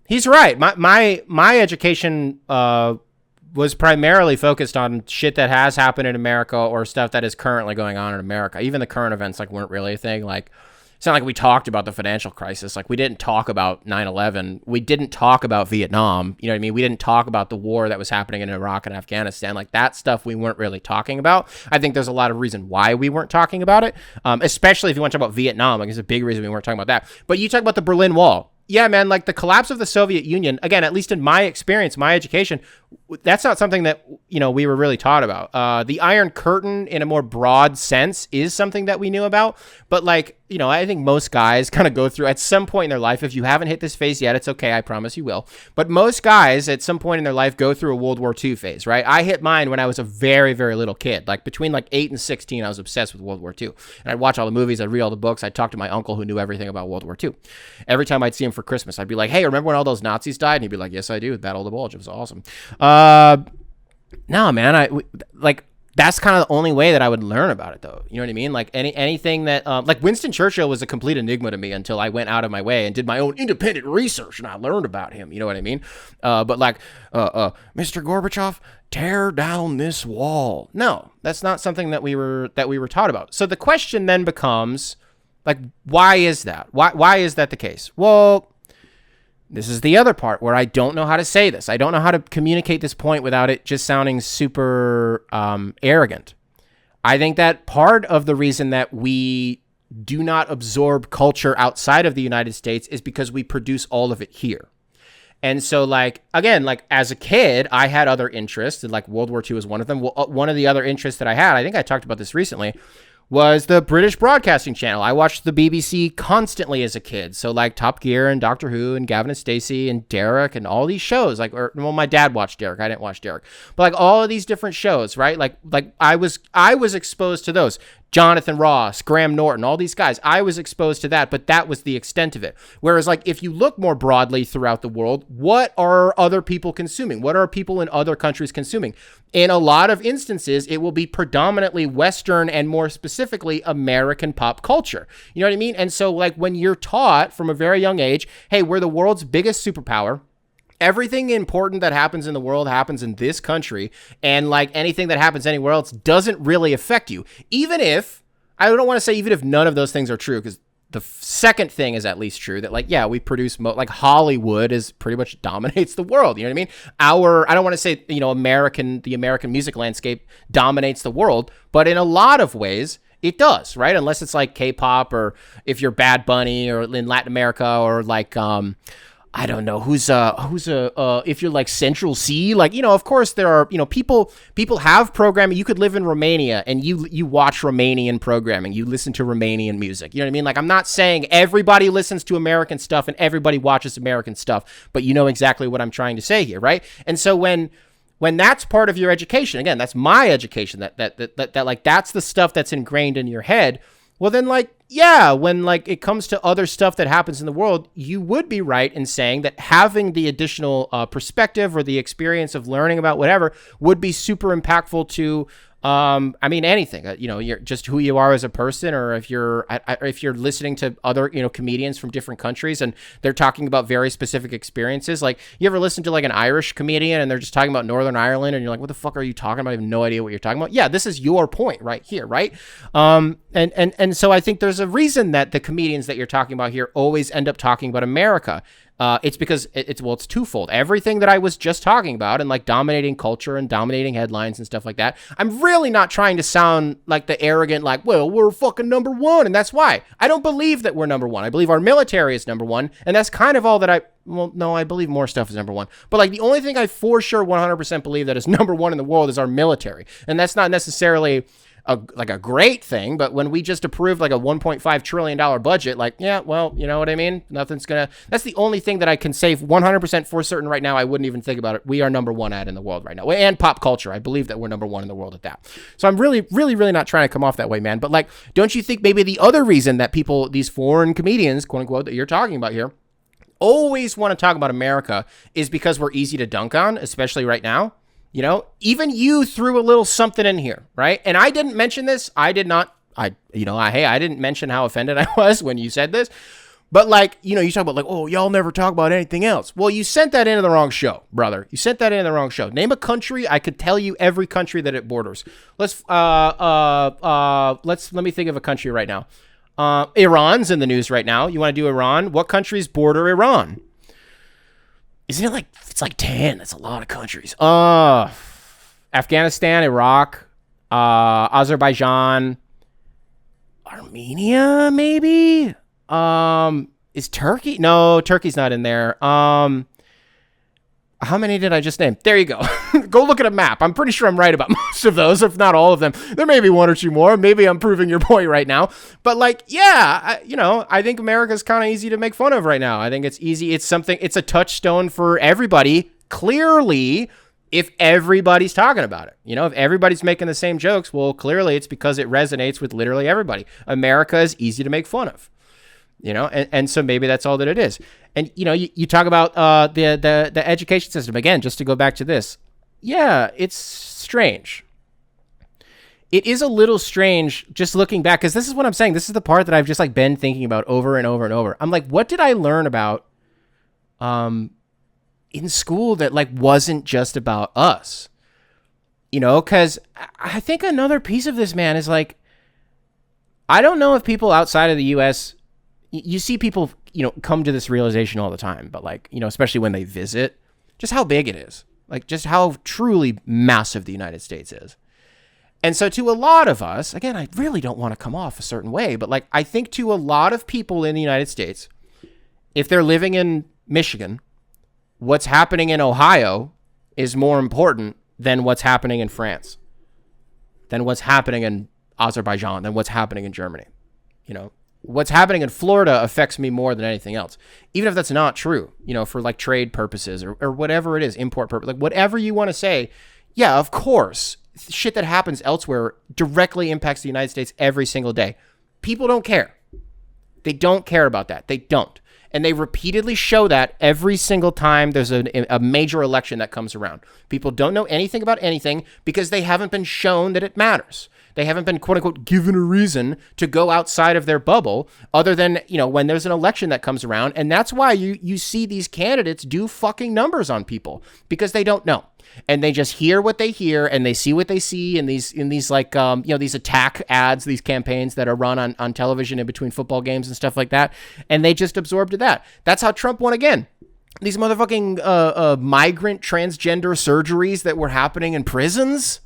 [SPEAKER 1] He's right. My education was primarily focused on shit that has happened in America or stuff that is currently going on in America. Even the current events like weren't really a thing. Like, it's not like we talked about the financial crisis. Like we didn't talk about 9/11. We didn't talk about Vietnam. You know what I mean? We didn't talk about the war that was happening in Iraq and Afghanistan. Like that stuff we weren't really talking about. I think there's a lot of reason why we weren't talking about it, especially if you want to talk about Vietnam. Like it's a big reason we weren't talking about that. But you talk about the Berlin Wall. Yeah, man, like the collapse of the Soviet Union, again, at least in my experience, my education, that's not something that, you know, we were really taught about. The Iron Curtain in a more broad sense is something that we knew about. But like, you know, I think most guys kind of go through at some point in their life. If you haven't hit this phase yet, it's okay. I promise you will. But most guys at some point in their life go through a World War II phase, right? I hit mine when I was a very, very little kid. Like between like 8 and 16, I was obsessed with World War II. And I'd watch all the movies. I'd read all the books. I'd talk to my uncle who knew everything about World War II. Every time I'd see him for Christmas, I'd be like, hey, remember when all those Nazis died? And he'd be like, yes, I do. Battle of the Bulge. It was awesome. No, man, that's kind of the only way that I would learn about it, though. You know what I mean? Like anything that, like Winston Churchill was a complete enigma to me until I went out of my way and did my own independent research and I learned about him. You know what I mean? But like, Mr. Gorbachev, tear down this wall. No, that's not something that we were taught about. So the question then becomes, like, why is that? Why is that the case? Well, this is the other part where I don't know how to say this. I don't know how to communicate this point without it just sounding super arrogant. I think that part of the reason that we do not absorb culture outside of the United States is because we produce all of it here. And so, like, again, like as a kid, I had other interests, and like World War II was one of them. Well, one of the other interests that I had, I think I talked about this recently, was the British Broadcasting Channel. I watched the BBC constantly as a kid. So like Top Gear and Doctor Who and Gavin and Stacey and Derek and all these shows. My dad watched Derek. I didn't watch Derek. But like all of these different shows, right? Like I was exposed to those. Jonathan Ross, Graham Norton, all these guys. I was exposed to that, but that was the extent of it. Whereas like if you look more broadly throughout the world, what are other people consuming? What are people in other countries consuming? In a lot of instances, it will be predominantly Western and more specifically American pop culture. You know what I mean? And so like when you're taught from a very young age, hey, we're the world's biggest superpower. Everything important that happens in the world happens in this country, and like anything that happens anywhere else doesn't really affect you. Even if, I don't want to say even if none of those things are true, because the second thing is at least true, that like, yeah, we produce, like Hollywood is pretty much dominates the world. You know what I mean? I don't want to say, the American music landscape dominates the world, but in a lot of ways, it does, right? Unless it's like K-pop, or if you're Bad Bunny, or in Latin America, or like, I don't know if you're like Central C, like, of course there are, people have programming. You could live in Romania and you watch Romanian programming. You listen to Romanian music. You know what I mean? Like, I'm not saying everybody listens to American stuff and everybody watches American stuff, but you know exactly what I'm trying to say here, right? And so when that's part of your education, again, that's my education, that like, that's the stuff that's ingrained in your head. Well, then, like, yeah, when, like, it comes to other stuff that happens in the world, you would be right in saying that having the additional perspective or the experience of learning about whatever would be super impactful to, anything. You're just who you are as a person, or if you're listening to other, comedians from different countries and they're talking about very specific experiences. Like, you ever listen to like an Irish comedian and they're just talking about Northern Ireland and you're like, what the fuck are you talking about? I have no idea what you're talking about. Yeah, this is your point right here, right? And so I think there's a reason that the comedians that you're talking about here always end up talking about America. It's because it's twofold. Everything that I was just talking about, and like dominating culture and dominating headlines and stuff like that. I'm really not trying to sound like the arrogant, like, well, we're fucking number one. And that's why I don't believe that we're number one. I believe our military is number one. And that's kind of all that I believe more stuff is number one. But like the only thing I for sure 100% believe that is number one in the world is our military. And that's not necessarily a great thing, but when we just approved like a $1.5 trillion budget, like, yeah, well, you know what I mean? That's the only thing that I can say 100% for certain right now. I wouldn't even think about it. We are number one in the world right now. And pop culture. I believe that we're number one in the world at that. So I'm really, really, really not trying to come off that way, man. But like, don't you think maybe the other reason that people, these foreign comedians, quote unquote, that you're talking about here, always want to talk about America is because we're easy to dunk on, especially right now? Even you threw a little something in here, right? And I didn't mention this. I didn't mention how offended I was when you said this. But like, you talk about like, oh, y'all never talk about anything else. Well, you sent that into the wrong show, brother. You sent that into the wrong show. Name a country. I could tell you every country that it borders. Let me think of a country right now. Iran's in the news right now. You want to do Iran? What countries border Iran? Isn't it like, it's like 10? That's a lot of countries. Afghanistan, Iraq, Azerbaijan, Armenia, maybe? Is Turkey? No, Turkey's not in there. How many did I just name? There you go. Go look at a map. I'm pretty sure I'm right about most of those, if not all of them. There may be one or two more. Maybe I'm proving your point right now. But like, yeah, I think America's kind of easy to make fun of right now. I think it's easy. It's a touchstone for everybody. Clearly, if everybody's talking about it, if everybody's making the same jokes, well, clearly it's because it resonates with literally everybody. America is easy to make fun of. And so maybe that's all that it is. And, you talk about the education system. Again, just to go back to this. Yeah, it's strange. It is a little strange just looking back, because this is what I'm saying. This is the part that I've just like been thinking about over and over and over. I'm like, what did I learn about in school that like wasn't just about us? Because I think another piece of this, man, is like, I don't know if people outside of the U.S., you see people, come to this realization all the time, but like, especially when they visit, just how big it is, like just how truly massive the United States is. And so to a lot of us, again, I really don't want to come off a certain way, but like, I think to a lot of people in the United States, if they're living in Michigan, what's happening in Ohio is more important than what's happening in France, than what's happening in Azerbaijan than what's happening in Germany. What's happening in Florida affects me more than anything else. Even if that's not true, for like trade purposes or whatever it is, import purpose, like whatever you want to say. Yeah, of course, shit that happens elsewhere directly impacts the United States every single day. People don't care. They don't care about that. They don't. And they repeatedly show that every single time there's a major election that comes around. People don't know anything about anything because they haven't been shown that it matters. They haven't been, quote unquote, given a reason to go outside of their bubble other than, when there's an election that comes around. And that's why you see these candidates do fucking numbers on people because they don't know. And they just hear what they hear and they see what they see in these like, these attack ads, these campaigns that are run on television in between football games and stuff like that. And they just absorb to that. That's how Trump won again. These motherfucking migrant transgender surgeries that were happening in prisons.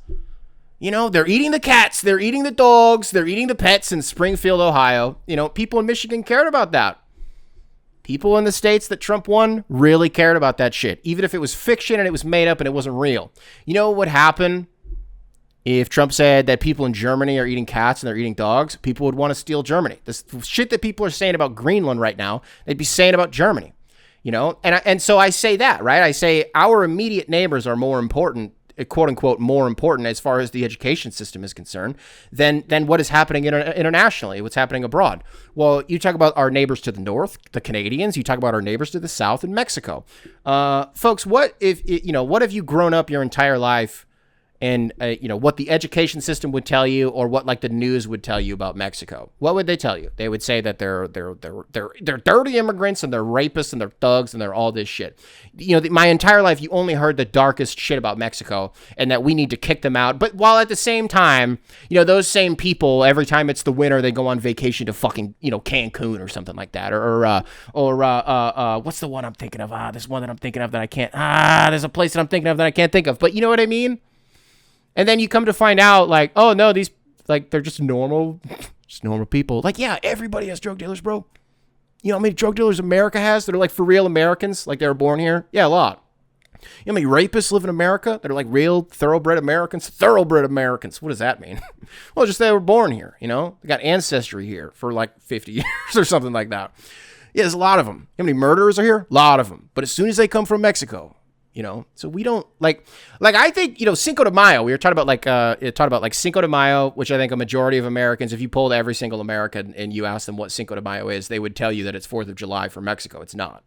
[SPEAKER 1] They're eating the cats, they're eating the dogs, they're eating the pets in Springfield, Ohio. People in Michigan cared about that. People in the states that Trump won really cared about that shit, even if it was fiction and it was made up and it wasn't real. You know what would happen if Trump said that people in Germany are eating cats and they're eating dogs? People would want to steal Germany. This shit that people are saying about Greenland right now, they'd be saying about Germany. And so I say that, right? I say our immediate neighbors are more important, quote unquote, more important as far as the education system is concerned than what is happening internationally, what's happening abroad. Well, you talk about our neighbors to the north, the Canadians, you talk about our neighbors to the south in Mexico. Folks, what if you grown up your entire life and what the education system would tell you or what like the news would tell you about Mexico? What would they tell you? They would say that they're dirty immigrants and they're rapists and they're thugs and they're all this shit. My entire life you only heard the darkest shit about Mexico and that we need to kick them out. But while at the same time, those same people, every time it's the winter, they go on vacation to fucking Cancun or something like that, or what's the one I'm thinking of? There's one that I'm thinking of that I can't. There's a place that I'm thinking of that I can't think of. But you know what I mean? And then you come to find out, like, oh, no, these, like, they're just normal people. Like, yeah, everybody has drug dealers, bro. You know how many drug dealers America has that are, like, for real Americans? Like, they were born here? Yeah, a lot. You know how many rapists live in America that are, like, real thoroughbred Americans? Thoroughbred Americans. What does that mean? Well, just they were born here, They got ancestry here for, like, 50 years or something like that. Yeah, there's a lot of them. You know how many murderers are here? A lot of them. But as soon as they come from Mexico... so we don't like I think, Cinco de Mayo, we were talking about like Cinco de Mayo, which I think a majority of Americans, if you polled every single American and you asked them what Cinco de Mayo is, they would tell you that it's 4th of July for Mexico. It's not.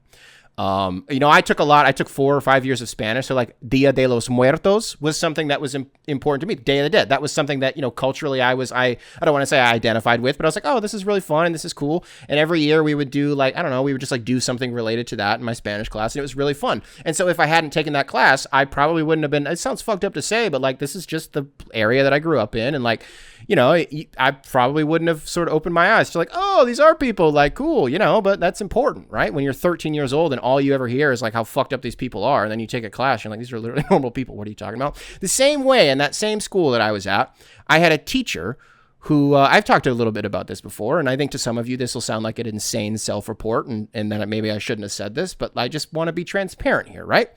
[SPEAKER 1] I took 4 or 5 years of Spanish. So like Dia de los Muertos was something that was important to me. Day of the Dead. That was something that, culturally I don't want to say I identified with, but I was like, oh, this is really fun and this is cool. And every year we would do we would just like do something related to that in my Spanish class. And it was really fun. And so if I hadn't taken that class, I probably wouldn't have been, it sounds fucked up to say, but like, this is just the area that I grew up in. And like, I probably wouldn't have sort of opened my eyes to like, oh, these are people, like, cool, but that's important, right? When you're 13 years old and all you ever hear is like how fucked up these people are, and then you take a class, you're like, these are literally normal people. What are you talking about? The same way, in that same school that I was at, I had a teacher who, I've talked a little bit about this before, and I think to some of you this will sound like an insane self-report, and then maybe I shouldn't have said this, but I just want to be transparent here, right?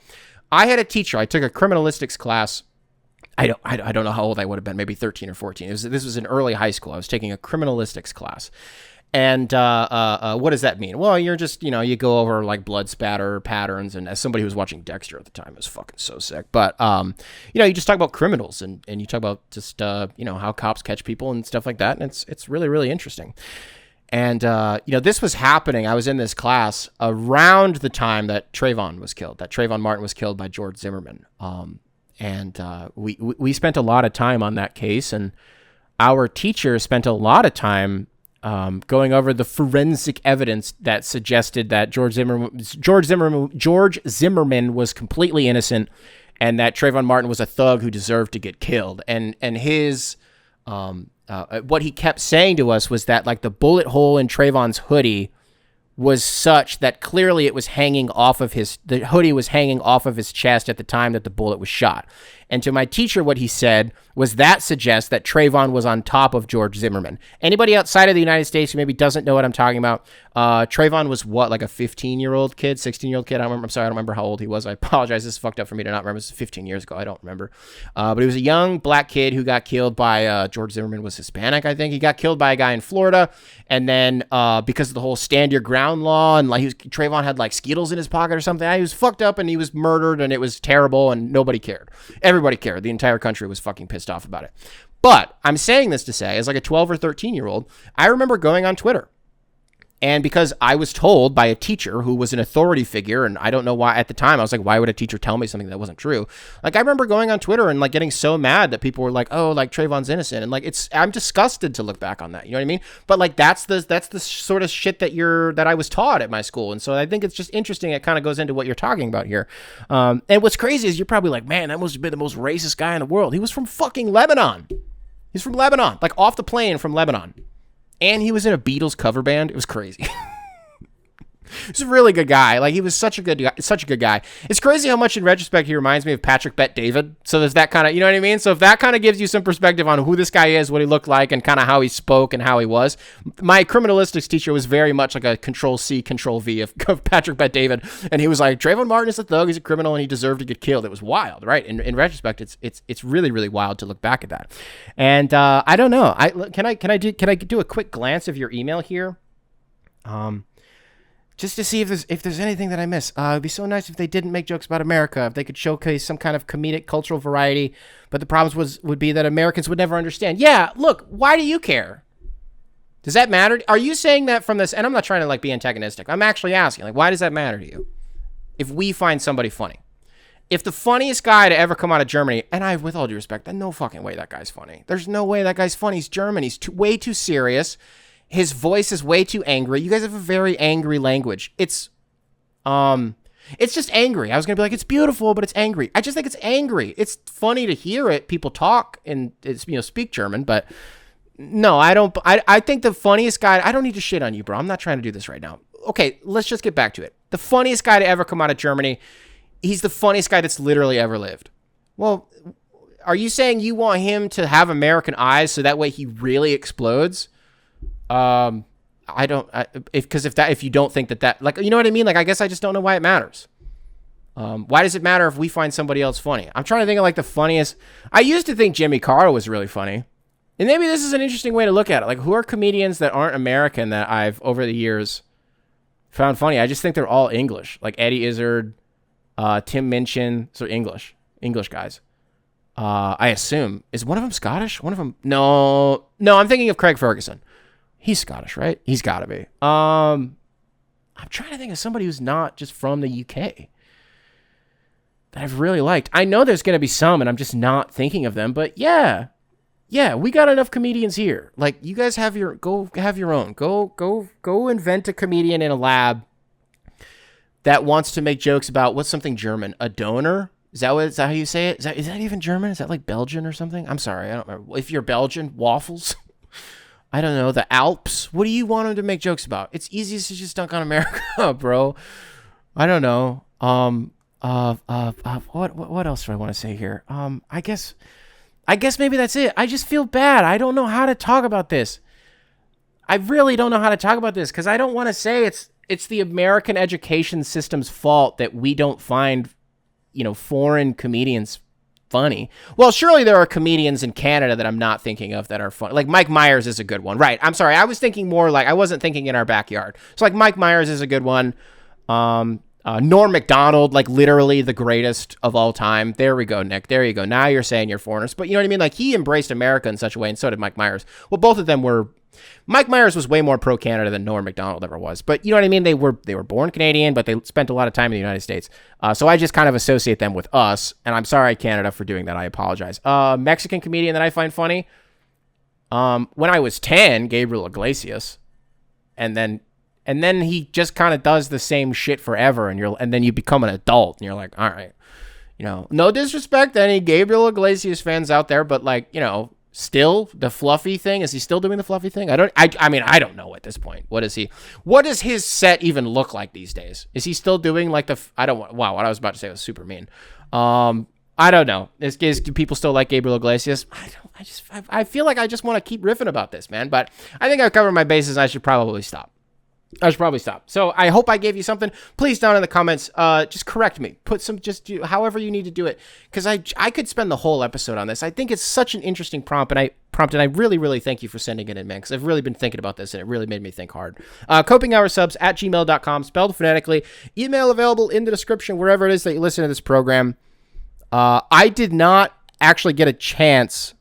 [SPEAKER 1] I had a teacher, I took a criminalistics class. I don't know how old I would have been, maybe 13 or 14. This was in early high school. I was taking a criminalistics class. And what does that mean? Well, you're just, you go over like blood spatter patterns. And as somebody who was watching Dexter at the time, it was fucking so sick. But, you just talk about criminals and you talk about just, how cops catch people and stuff like that. And it's really, really interesting. And, this was happening. I was in this class around the time that Trayvon was killed, that Trayvon Martin was killed by George Zimmerman. And we spent a lot of time on that case, and our teacher spent a lot of time going over the forensic evidence that suggested that George Zimmerman was completely innocent, and that Trayvon Martin was a thug who deserved to get killed. And his what he kept saying to us was that like the bullet hole in Trayvon's hoodie was such that clearly it was the hoodie was hanging off of his chest at the time that the bullet was shot. And to my teacher, what he said was that suggests that Trayvon was on top of George Zimmerman. Anybody outside of the United States who maybe doesn't know what I'm talking about, Trayvon was what, like a 15-year-old kid, 16-year-old kid? I don't remember. I'm sorry, I don't remember how old he was. I apologize. This is fucked up for me to not remember. This was 15 years ago. I don't remember. But he was a young black kid who got killed by George Zimmerman was Hispanic, I think. He got killed by a guy in Florida. And then because of the whole stand your ground law and like Trayvon had like Skittles in his pocket or something, he was fucked up and he was murdered and it was terrible and nobody cared. Everybody cared. The entire country was fucking pissed off about it. But I'm saying this to say, as like a 12 or 13-year-old, I remember going on Twitter. And because I was told by a teacher who was an authority figure, and I don't know why at the time, I was like, why would a teacher tell me something that wasn't true? Like, I remember going on Twitter and like getting so mad that people were like, oh, like Trayvon's innocent. And like, I'm disgusted to look back on that. You know what I mean? But like, that's the sort of shit that I was taught at my school. And so I think it's just interesting. It kind of goes into what you're talking about here. And what's crazy is you're probably like, man, that must have been the most racist guy in the world. He was from fucking Lebanon. He's from Lebanon, like off the plane from Lebanon. And he was in a Beatles cover band. It was crazy. He's a really good guy. Like, he was such a good guy. It's crazy how much in retrospect he reminds me of Patrick Bet-David. So there's that kind of, you know what I mean? So if that kind of gives you some perspective on who this guy is, what he looked like, and kind of how he spoke and how he was. My criminalistics teacher was very much like a Control-C, Control-V of Patrick Bet-David. And he was like, Trayvon Martin is a thug, he's a criminal, and he deserved to get killed. It was wild, right? In retrospect, it's really, really wild to look back at that. And I don't know. Can I do a quick glance of your email here? Just to see if there's anything that I miss. It'd be so nice if they didn't make jokes about America, if they could showcase some kind of comedic cultural variety. But the problems would be that Americans would never understand. Yeah, look, why do you care? Does that matter? Are you saying that from this? And I'm not trying to like be antagonistic. I'm actually asking, like, why does that matter to you? If we find somebody funny. If the funniest guy to ever come out of Germany, and I, with all due respect, there's no fucking way that guy's funny. There's no way that guy's funny. He's German. He's way too serious. His voice is way too angry. You guys have a very angry language. It's just angry. I was going to be like, it's beautiful, but it's angry. I just think it's angry. It's funny to hear it. People talk and speak German, but no, I don't. I think the funniest guy, I don't need to shit on you, bro. I'm not trying to do this right now. Okay, let's just get back to it. The funniest guy to ever come out of Germany, he's the funniest guy that's literally ever lived. Well, are you saying you want him to have American eyes so that way he really explodes? If you don't think that like, you know what I mean? Like, I guess I just don't know why it matters. Why does it matter if we find somebody else funny? I'm trying to think of like the funniest. I used to think Jimmy Carter was really funny. And maybe this is an interesting way to look at it. Like, who are comedians that aren't American that I've over the years found funny? I just think they're all English. Like Eddie Izzard, Tim Minchin, so English guys. I assume. Is one of them Scottish? One of them? No, I'm thinking of Craig Ferguson. He's Scottish, right? He's got to be. I'm trying to think of somebody who's not just from the UK that I've really liked. I know there's going to be some, and I'm just not thinking of them. But yeah, we got enough comedians here. Like, you guys have your own. Go invent a comedian in a lab that wants to make jokes about what's something German? A donor? Is that how you say it? Is that even German? Is that like Belgian or something? I'm sorry, I don't remember. If you're Belgian, waffles. I don't know, the Alps. What do you want them to make jokes about? It's easiest to just dunk on America, bro. I don't know. What else do I want to say here? I guess maybe that's it. I just feel bad. I don't know how to talk about this. I really don't know how to talk about this because I don't want to say it's the American education system's fault that we don't find, foreign comedians funny. Well, surely there are comedians in Canada that I'm not thinking of that are funny. Like Mike Myers is a good one. Right. I'm sorry. I was thinking more like I wasn't thinking in our backyard. So like Mike Myers is a good one. Norm Macdonald, like literally the greatest of all time. There we go, Nick. There you go. Now you're saying you're foreigners. But you know what I mean? Like, he embraced America in such a way, and so did Mike Myers. Well, both of them were... Mike Myers was way more pro-Canada than Norm Macdonald ever was. But you know what I mean? They were born Canadian, but they spent a lot of time in the United States. So I just kind of associate them with us, and I'm sorry, Canada, for doing that. I apologize. Mexican comedian that I find funny. When I was 10, Gabriel Iglesias. And then he just kind of does the same shit forever, and then you become an adult, and you're like, all right, no disrespect to any Gabriel Iglesias fans out there, but like, still the fluffy thing. Is he still doing the fluffy thing? I mean, I don't know at this point. What does his set even look like these days? Is he still doing like what I was about to say was super mean. I don't know. Do people still like Gabriel Iglesias? I feel like I just want to keep riffing about this, man. But I think I've covered my bases. I should probably stop. So I hope I gave you something. Please down in the comments, just correct me. Put some, just do however you need to do it. Because I could spend the whole episode on this. I think it's such an interesting prompt, and I really, really thank you for sending it in, man. Because I've really been thinking about this, and it really made me think hard. copinghoursubs@gmail.com, spelled phonetically. Email available in the description, wherever it is that you listen to this program. I did not actually get a chance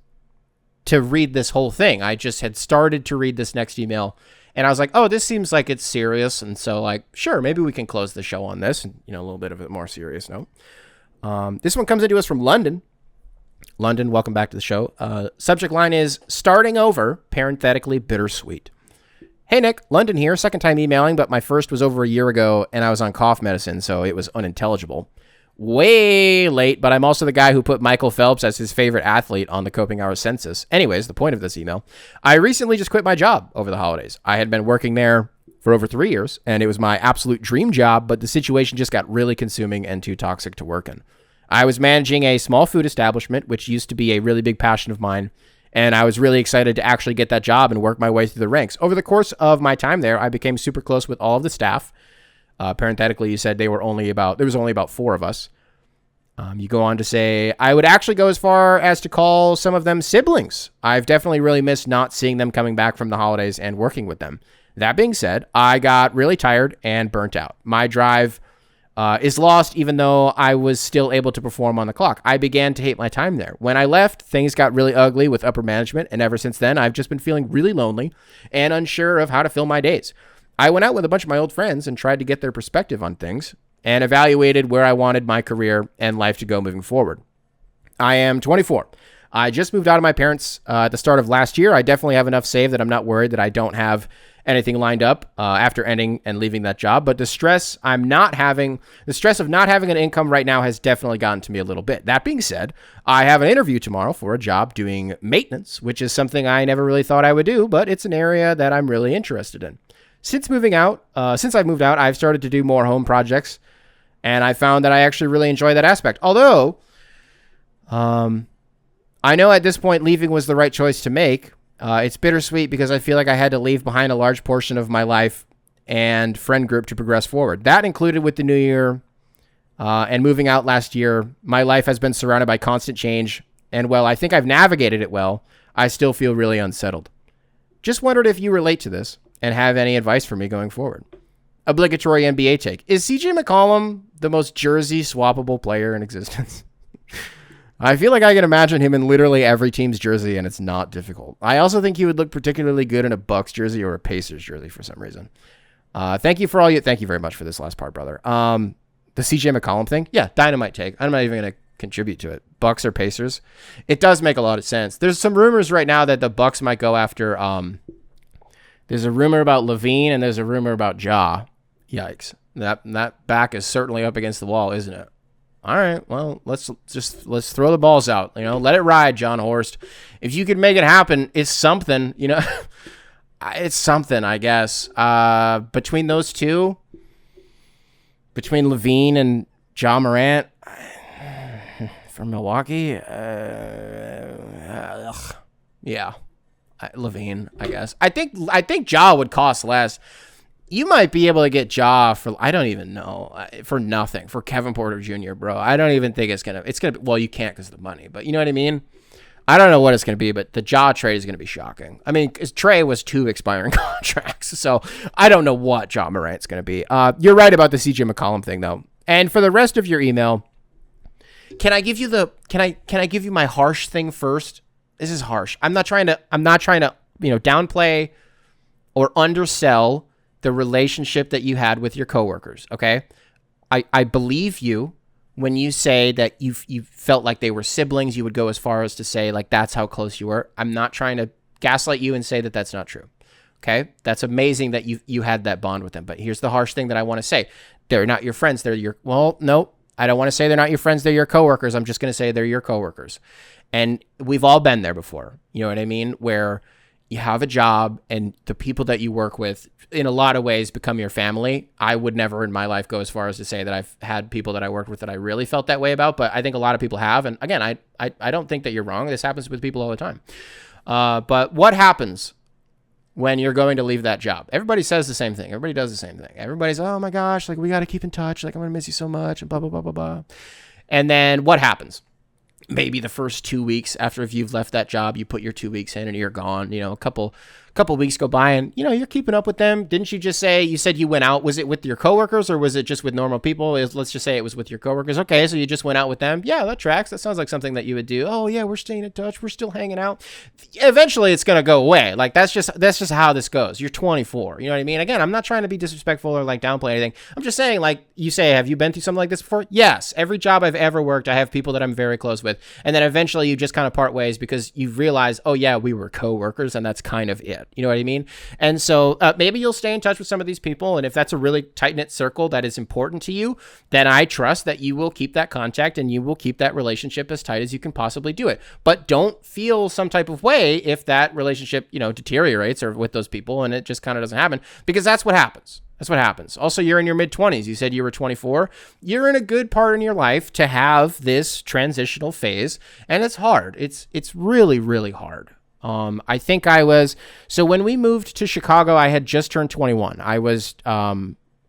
[SPEAKER 1] to read this whole thing. I just had started to read this next email, and I was like, oh, this seems like it's serious. And so, like, sure, maybe we can close the show on this, and, a little bit of a more serious note. This one comes into us from London. London, welcome back to the show. Subject line is starting over, parenthetically bittersweet. Hey, Nick, London here. Second time emailing, but my first was over a year ago, and I was on cough medicine, so it was unintelligible. Way late, but I'm also the guy who put Michael Phelps as his favorite athlete on the Coping Hours census. Anyways, the point of this email, I recently just quit my job over the holidays. I had been working there for over 3 years, and it was my absolute dream job, but the situation just got really consuming and too toxic to work in. I was managing a small food establishment, which used to be a really big passion of mine, and I was really excited to actually get that job and work my way through the ranks. Over the course of my time there, I became super close with all of the staff. Parenthetically, you said there was only about 4 of us. You go on to say, I would actually go as far as to call some of them siblings. I've definitely really missed not seeing them coming back from the holidays and working with them. That being said, I got really tired and burnt out. My drive is lost, even though I was still able to perform on the clock. I began to hate my time there. When I left, things got really ugly with upper management, and ever since then, I've just been feeling really lonely and unsure of how to fill my days. I went out with a bunch of my old friends and tried to get their perspective on things and evaluated where I wanted my career and life to go moving forward. I am 24. I just moved out of my parents' at the start of last year. I definitely have enough saved that I'm not worried that I don't have anything lined up after ending and leaving that job. But the stress of not having an income right now has definitely gotten to me a little bit. That being said, I have an interview tomorrow for a job doing maintenance, which is something I never really thought I would do, but it's an area that I'm really interested in. Since I've moved out, I've started to do more home projects, and I found that I actually really enjoy that aspect. Although, I know at this point leaving was the right choice to make. It's bittersweet because I feel like I had to leave behind a large portion of my life and friend group to progress forward. That included with the new year and moving out last year. My life has been surrounded by constant change, and while I think I've navigated it well, I still feel really unsettled. Just wondered if you relate to this and have any advice for me going forward. Obligatory NBA take. Is CJ McCollum the most jersey swappable player in existence? I feel like I can imagine him in literally every team's jersey, and it's not difficult. I also think he would look particularly good in a Bucks jersey or a Pacers jersey for some reason. Thank you very much for this last part, brother. The CJ McCollum thing? Yeah, dynamite take. I'm not even going to contribute to it. Bucks or Pacers? It does make a lot of sense. There's some rumors right now that the Bucks might go after... there's a rumor about LaVine, and there's a rumor about Ja. Yikes. That back is certainly up against the wall, isn't it? All right, well, let's throw the balls out. Let it ride, John Horst. If you could make it happen, it's something, it's something, I guess. Between those two, between LaVine and Ja Morant from Milwaukee, yeah, LaVine, I guess. I think Ja would cost less. You might be able to get Ja for, I don't even know, for nothing, for Kevin Porter Jr., bro. I don't even think it's going to, well, you can't because of the money, but you know what I mean? I don't know what it's going to be, but the Ja trade is going to be shocking. I mean, Trey was 2 expiring contracts, so I don't know what Ja Morant's going to be. You're right about the CJ McCollum thing, though. And for the rest of your email, can I give you my harsh thing first? This is harsh. I'm not trying to, downplay or undersell the relationship that you had with your coworkers, okay? I believe you when you say that you felt like they were siblings. You would go as far as to say, like, that's how close you were. I'm not trying to gaslight you and say that that's not true, okay? That's amazing that you had that bond with them. But here's the harsh thing that I want to say. They're not your friends. No, I don't want to say they're not your friends. They're your coworkers. I'm just going to say they're your coworkers. And we've all been there before. You know what I mean? Where you have a job and the people that you work with in a lot of ways become your family. I would never in my life go as far as to say that I've had people that I worked with that I really felt that way about, but I think a lot of people have. And again, I don't think that you're wrong. This happens with people all the time. But what happens when you're going to leave that job? Everybody says the same thing. Everybody does the same thing. Everybody's, oh my gosh, like we got to keep in touch. Like I'm going to miss you so much and blah, blah, blah, blah, blah. And then what happens? Maybe the first 2 weeks after if you've left that job, you put your 2 weeks in and you're gone. You know, a couple weeks go by and, you know, you're keeping up with them. Didn't you just say, you said you went out? Was it with your coworkers or was it just with normal people? Let's just say it was with your coworkers. Okay, so you just went out with them. Yeah, that tracks. That sounds like something that you would do. Oh yeah, we're staying in touch. We're still hanging out. Eventually it's going to go away. Like that's just how this goes. You're 24. You know what I mean? Again, I'm not trying to be disrespectful or like downplay anything. I'm just saying, like you say, have you been through something like this before? Yes. Every job I've ever worked, I have people that I'm very close with. And then eventually you just kind of part ways because you realize, oh yeah, we were coworkers and that's kind of it. You know what I mean? And so maybe you'll stay in touch with some of these people. And if that's a really tight-knit circle that is important to you, then I trust that you will keep that contact and you will keep that relationship as tight as you can possibly do it. But don't feel some type of way if that relationship, you know, deteriorates or with those people and it just kind of doesn't happen, because that's what happens. That's what happens. Also, you're in your mid-20s. You said you were 24. You're in a good part in your life to have this transitional phase, and it's hard. It's really, really hard. I think so when we moved to Chicago, I had just turned 21. I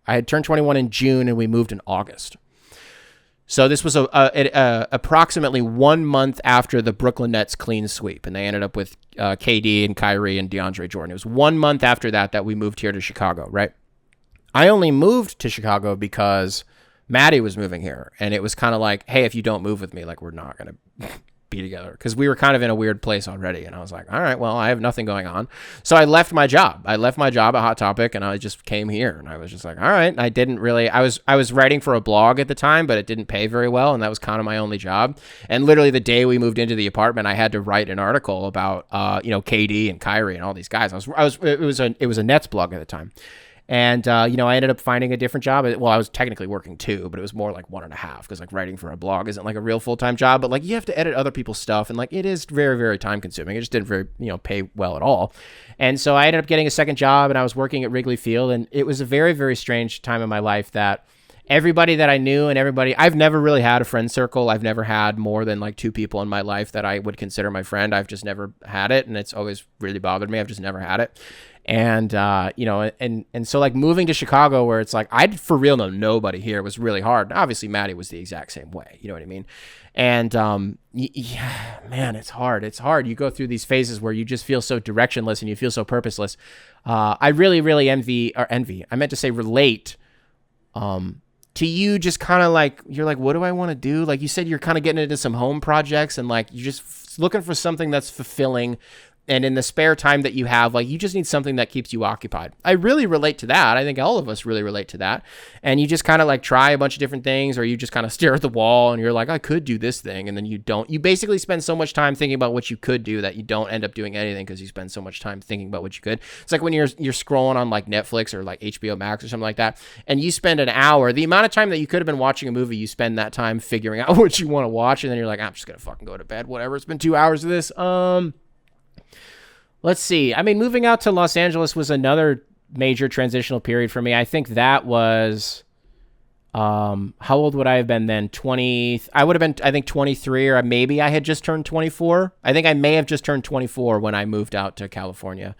[SPEAKER 1] had turned 21 in June and we moved in August. So this was approximately 1 month after the Brooklyn Nets clean sweep, and they ended up with KD and Kyrie and DeAndre Jordan. It was 1 month after that we moved here to Chicago, right? I only moved to Chicago because Maddie was moving here, and it was kind of like, hey, if you don't move with me, like we're not going to be together, because we were kind of in a weird place already. And I was like, all right, well, I have nothing going on. So I left my job. I left my job at Hot Topic and I just came here, and I was just like, all right. I didn't really, I was writing for a blog at the time, but it didn't pay very well. And that was kind of my only job. And literally the day we moved into the apartment, I had to write an article about, KD and Kyrie and all these guys. It was a Nets blog at the time. And, I ended up finding a different job. Well, I was technically working 2, but it was more like 1.5, because like writing for a blog isn't like a real full-time job, but like you have to edit other people's stuff. And like, it is very, very time consuming. It just didn't very, pay well at all. And so I ended up getting a second job, and I was working at Wrigley Field. And it was a very, very strange time in my life that everybody that I knew and I've never really had a friend circle. I've never had more than like 2 people in my life that I would consider my friend. I've just never had it. And it's always really bothered me. I've just never had it. And, and so like moving to Chicago, where it's like, I for real know nobody here, was really hard. Obviously Maddie was the exact same way. You know what I mean? And, yeah, man, it's hard. It's hard. You go through these phases where you just feel so directionless and you feel so purposeless. I really, really relate, to you just kind of like, you're like, what do I want to do? Like you said, you're kind of getting into some home projects and like, you're just looking for something that's fulfilling. And in the spare time that you have, like you just need something that keeps you occupied. I really relate to that. I think all of us really relate to that. And you just kind of like try a bunch of different things, or you just kind of stare at the wall and you're like, I could do this thing. And then you don't. You basically spend so much time thinking about what you could do that you don't end up doing anything, because you spend so much time thinking about what you could. It's like when you're scrolling on like Netflix or like HBO Max or something like that, and you spend an hour, the amount of time that you could have been watching a movie, you spend that time figuring out what you want to watch. And then you're like, I'm just going to fucking go to bed. Whatever. It's been 2 hours of this. Let's see. I mean, moving out to Los Angeles was another major transitional period for me. I think that was, how old would I have been then? 20. I would have been, I think 23, or maybe I had just turned 24. I think I may have just turned 24 when I moved out to California.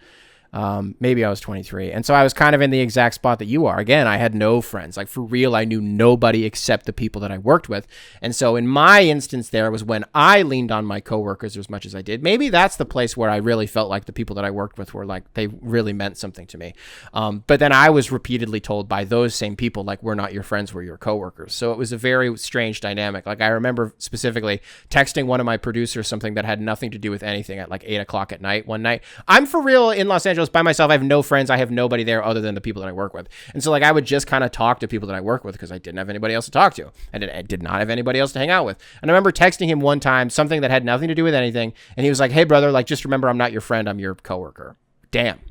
[SPEAKER 1] Maybe I was 23. And so I was kind of in the exact spot that you are. Again, I had no friends. Like for real, I knew nobody except the people that I worked with. And so in my instance, there was when I leaned on my coworkers as much as I did. Maybe that's the place where I really felt like the people that I worked with were like, they really meant something to me. But then I was repeatedly told by those same people, like, we're not your friends, we're your coworkers. So it was a very strange dynamic. Like I remember specifically texting one of my producers something that had nothing to do with anything at like 8:00 at night one night. I'm for real in Los Angeles by myself. I have no friends. I have nobody there other than the people that I work with. And so like I would just kind of talk to people that I work with because I didn't have anybody else to talk to. I did not have anybody else to hang out with. And I remember texting him one time something that had nothing to do with anything. And he was like, hey brother, like just remember I'm not your friend. I'm your coworker. Damn.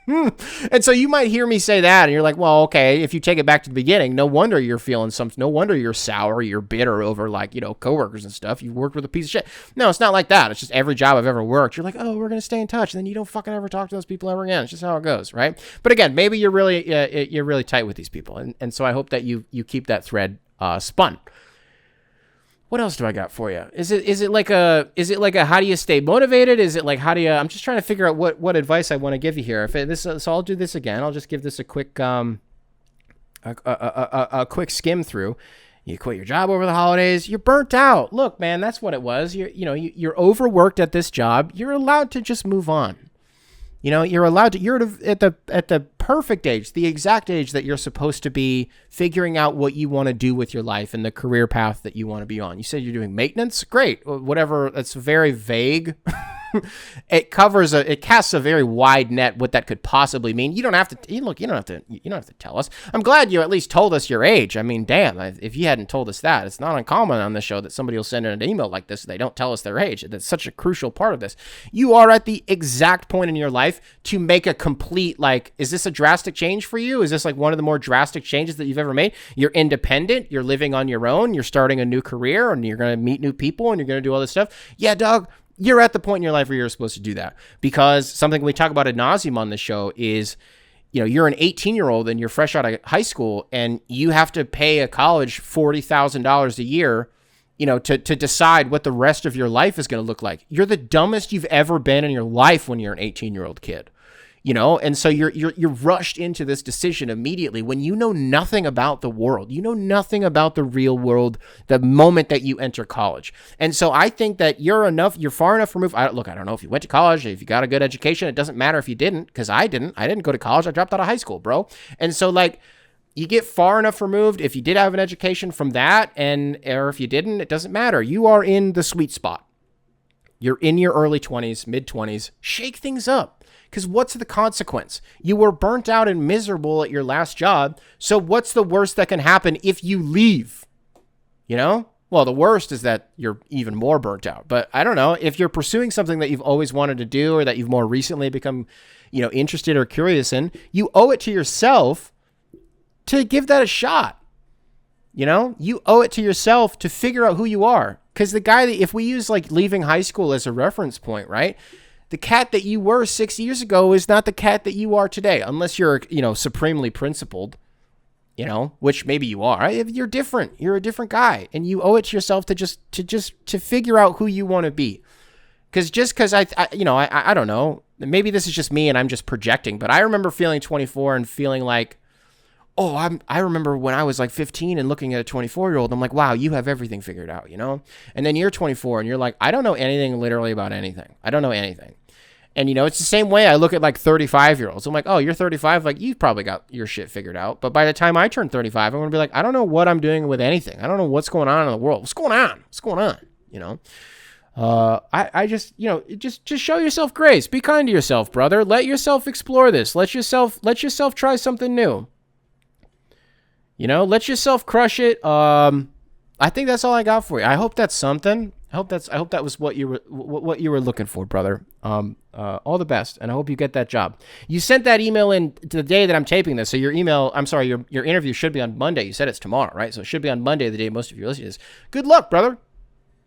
[SPEAKER 1] And so you might hear me say that and you're like, well, okay, if you take it back to the beginning, no wonder you're feeling no wonder you're sour, you're bitter over like, coworkers and stuff. You've worked with a piece of shit. No, it's not like that. It's just every job I've ever worked, you're like, oh, we're going to stay in touch. And then you don't fucking ever talk to those people ever again. It's just how it goes, right? But again, maybe you're really tight with these people. And so I hope that you keep that thread spun. What else do I got for you? Is it like a how do you stay motivated? Is it like how do you? I'm just trying to figure out what advice I want to give you here. So I'll do this again. I'll just give this a quick a quick skim through. You quit your job over the holidays. You're burnt out. Look, man, that's what it was. You're overworked at this job. You're allowed to just move on. You're allowed to. You're at the perfect age, the exact age that you're supposed to be figuring out what you want to do with your life and the career path that you want to be on. You said you're doing maintenance. Great. Whatever. That's very vague. It casts a very wide net what that could possibly mean. You don't have to you don't have to tell us. I'm glad you at least told us your age. I mean, damn, if you hadn't told us that, it's not uncommon on the show that somebody will send in an email like this. They don't tell us their age. That's such a crucial part of this. You are at the exact point in your life to make a complete, is this a drastic change for you? Is this like one of the more drastic changes that you've ever made? You're independent. You're living on your own. You're starting a new career and you're going to meet new people and you're going to do all this stuff. Yeah, dog. You're at the point in your life where you're supposed to do that, because something we talk about ad nauseum on this show is, you're an 18-year-old and you're fresh out of high school and you have to pay a college $40,000 a year, to decide what the rest of your life is going to look like. You're the dumbest you've ever been in your life when you're an 18-year-old kid. And so you're rushed into this decision immediately when you know nothing about the world. You know nothing about the real world the moment that you enter college. And so I think that you're far enough removed. I don't know if you went to college, if you got a good education. It doesn't matter if you didn't, because I didn't go to college. I dropped out of high school, bro. And so you get far enough removed if you did have an education from that, or if you didn't, it doesn't matter. You are in the sweet spot. You're in your early 20s, mid 20s. Shake things up. Because what's the consequence? You were burnt out and miserable at your last job. So what's the worst that can happen if you leave? Well, the worst is that you're even more burnt out. But I don't know. If you're pursuing something that you've always wanted to do or that you've more recently become, interested or curious in, you owe it to yourself to give that a shot. You owe it to yourself to figure out who you are. Because if we use leaving high school as a reference point, right? The cat that you were 6 years ago is not the cat that you are today, unless you're, supremely principled, which maybe you are. You're different. You're a different guy, and you owe it to yourself to figure out who you want to be. Because I don't know, maybe this is just me and I'm just projecting, but I remember feeling 24 and feeling like, I remember when I was 15 and looking at a 24-year-old, I'm like, wow, you have everything figured out, And then you're 24 and you're like, I don't know anything literally about anything. I don't know anything. And, it's the same way I look at 35-year-olds. I'm like, oh, you're 35. You've probably got your shit figured out. But by the time I turn 35, I'm going to be like, I don't know what I'm doing with anything. I don't know what's going on in the world. What's going on? I just, just show yourself grace. Be kind to yourself, brother. Let yourself explore this. Let yourself try something new. Let yourself crush it. I think that's all I got for you. I hope that's something. I hope that was what you were looking for, brother. All the best, and I hope you get that job. You sent that email in the day that I'm taping this, so your interview should be on Monday. You said it's tomorrow, right? So it should be on Monday, the day most of you are listening to this. Good luck, brother.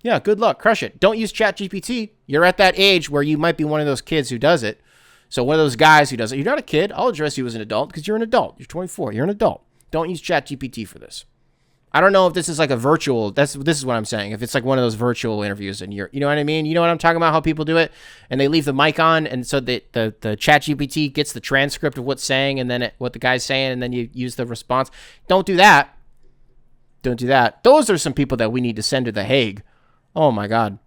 [SPEAKER 1] Yeah, good luck. Crush it. Don't use ChatGPT. You're at that age where you might be one of those kids who does it. So one of those guys who does it. You're not a kid. I'll address you as an adult because you're an adult. You're 24. You're an adult. Don't use ChatGPT for this. I don't know if this is a virtual, this is what I'm saying. If it's one of those virtual interviews and you know what I mean? You know what I'm talking about, how people do it? And they leave the mic on, and so the ChatGPT gets the transcript of what's saying and then what the guy's saying, and then you use the response. Don't do that. Don't do that. Those are some people that we need to send to The Hague. Oh my God.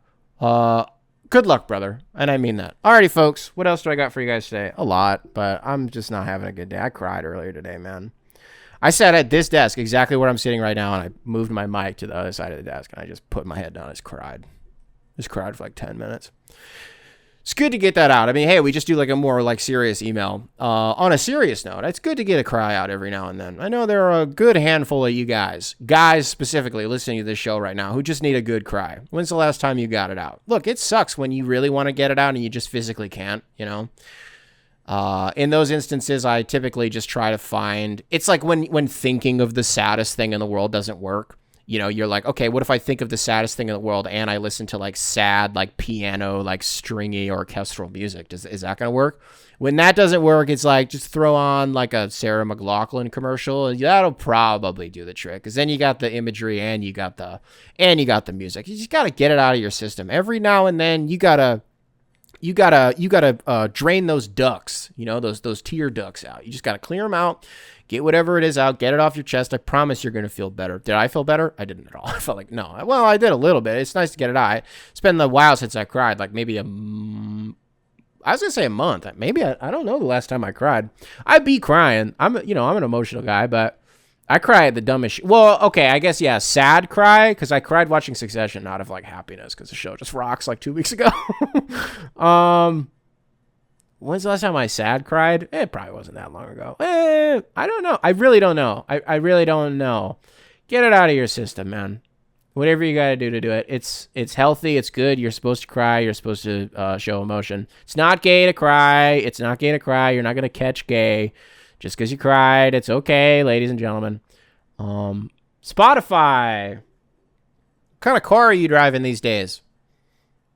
[SPEAKER 1] Good luck, brother. And I mean that. Alrighty, folks. What else do I got for you guys today? A lot, but I'm just not having a good day. I cried earlier today, man. I sat at this desk exactly where I'm sitting right now, and I moved my mic to the other side of the desk, and I just put my head down. I just cried. Just cried for 10 minutes. It's good to get that out. I mean, hey, we just do a more serious email. On a serious note, it's good to get a cry out every now and then. I know there are a good handful of you guys specifically listening to this show right now, who just need a good cry. When's the last time you got it out? Look, it sucks when you really want to get it out and you just physically can't, In those instances, I typically just try to find, it's like when thinking of the saddest thing in the world doesn't work. You know, you're like, okay, what if I think of the saddest thing in the world and I listen to like sad, like piano, like stringy orchestral music? Is that going to work? When that doesn't work, it's like just throw on like a Sarah McLachlan commercial and that'll probably do the trick. Cause then you got the imagery and you got the music. You just got to get it out of your system. Every now and then you gotta drain those ducts, you know, those tear ducts out. You just got to clear them out. Get whatever it is out, get it off your chest. I promise you're going to feel better. Did I feel better? I didn't at all. I felt like, no. Well, I did a little bit. It's nice to get it out. It's been a while since I cried, like maybe I was going to say a month. Maybe, I don't know the last time I cried. I'd be crying. I'm an emotional guy, but I cry at the dumbest shit. Well, okay, I guess, yeah, sad cry, because I cried watching Succession, not of, like, happiness, because the show just rocks, like, 2 weeks ago. When's the last time I sad cried? It probably wasn't that long ago. I don't know. I really don't know. I really don't know. Get it out of your system, man. Whatever you got to do it. It's healthy. It's good. You're supposed to cry. You're supposed to show emotion. It's not gay to cry. It's not gay to cry. You're not going to catch gay just because you cried. It's okay, ladies and gentlemen. Spotify. What kind of car are you driving these days?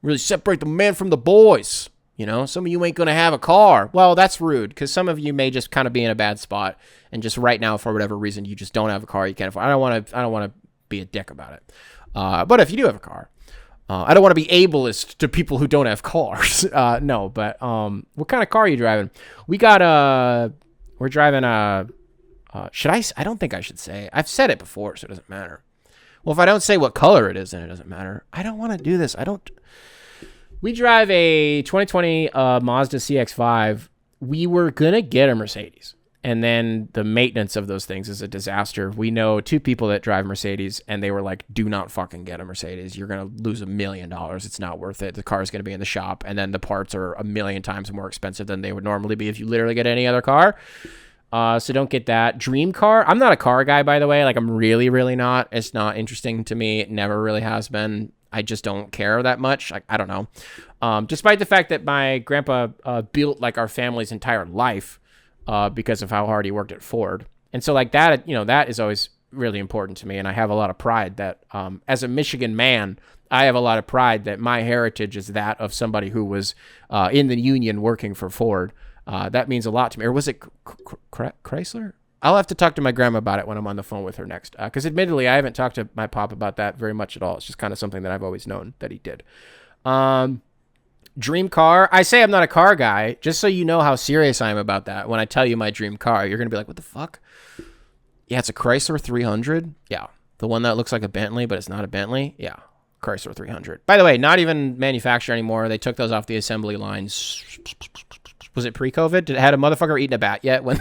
[SPEAKER 1] Really separate the man from the boys. You know, some of you ain't going to have a car. Well, that's rude because some of you may just kind of be in a bad spot and just right now, for whatever reason, you just don't have a car you can't afford. I don't want to be a dick about it. But if you do have a car, I don't want to be ableist to people who don't have cars. No, but what kind of car are you driving? We're driving should I don't think I should say. I've said it before, so it doesn't matter. Well, if I don't say what color it is, then it doesn't matter. I don't want to do this. We drive a 2020 Mazda CX-5. We were going to get a Mercedes. And then the maintenance of those things is a disaster. We know 2 people that drive Mercedes, and they were like, do not fucking get a Mercedes. You're going to lose $1 million. It's not worth it. The car is going to be in the shop, and then the parts are 1,000,000 times more expensive than they would normally be if you literally get any other car. So don't get that. Dream car. I'm not a car guy, by the way. Like, I'm really, really not. It's not interesting to me. It never really has been. I just don't care that much. I don't know. Despite the fact that my grandpa built like our family's entire life because of how hard he worked at Ford. And so like that, that is always really important to me. And I have a lot of pride that as a Michigan man, I have a lot of pride that my heritage is that of somebody who was in the union working for Ford. That means a lot to me. Or was it Chrysler? I'll have to talk to my grandma about it when I'm on the phone with her next. Because admittedly, I haven't talked to my pop about that very much at all. It's just kind of something that I've always known that he did. Dream car. I say I'm not a car guy, just so you know how serious I am about that. When I tell you my dream car, you're going to be like, what the fuck? Yeah, it's a Chrysler 300. Yeah. The one that looks like a Bentley, but it's not a Bentley. Yeah. Chrysler 300. By the way, not even manufactured anymore. They took those off the assembly lines. Was it pre-COVID? Did it had a motherfucker eaten a bat yet when...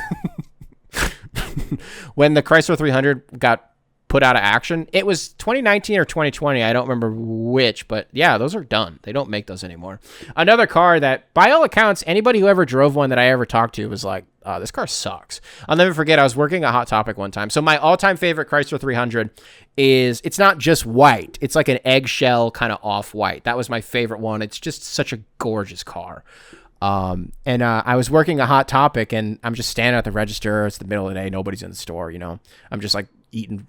[SPEAKER 1] when the Chrysler 300 got put out of action? It was 2019 or 2020. I don't remember which, but yeah, those are done. They don't make those anymore. Another car that, by all accounts, anybody who ever drove one that I ever talked to was like, this car sucks. I'll never forget, I was working at Hot Topic one time. So my all-time favorite Chrysler 300 is, it's not just white. It's like an eggshell kind of off-white. That was my favorite one. It's just such a gorgeous car. And I was working a Hot Topic, and I'm just standing at the register. It's the middle of the day. Nobody's in the store, I'm just like eating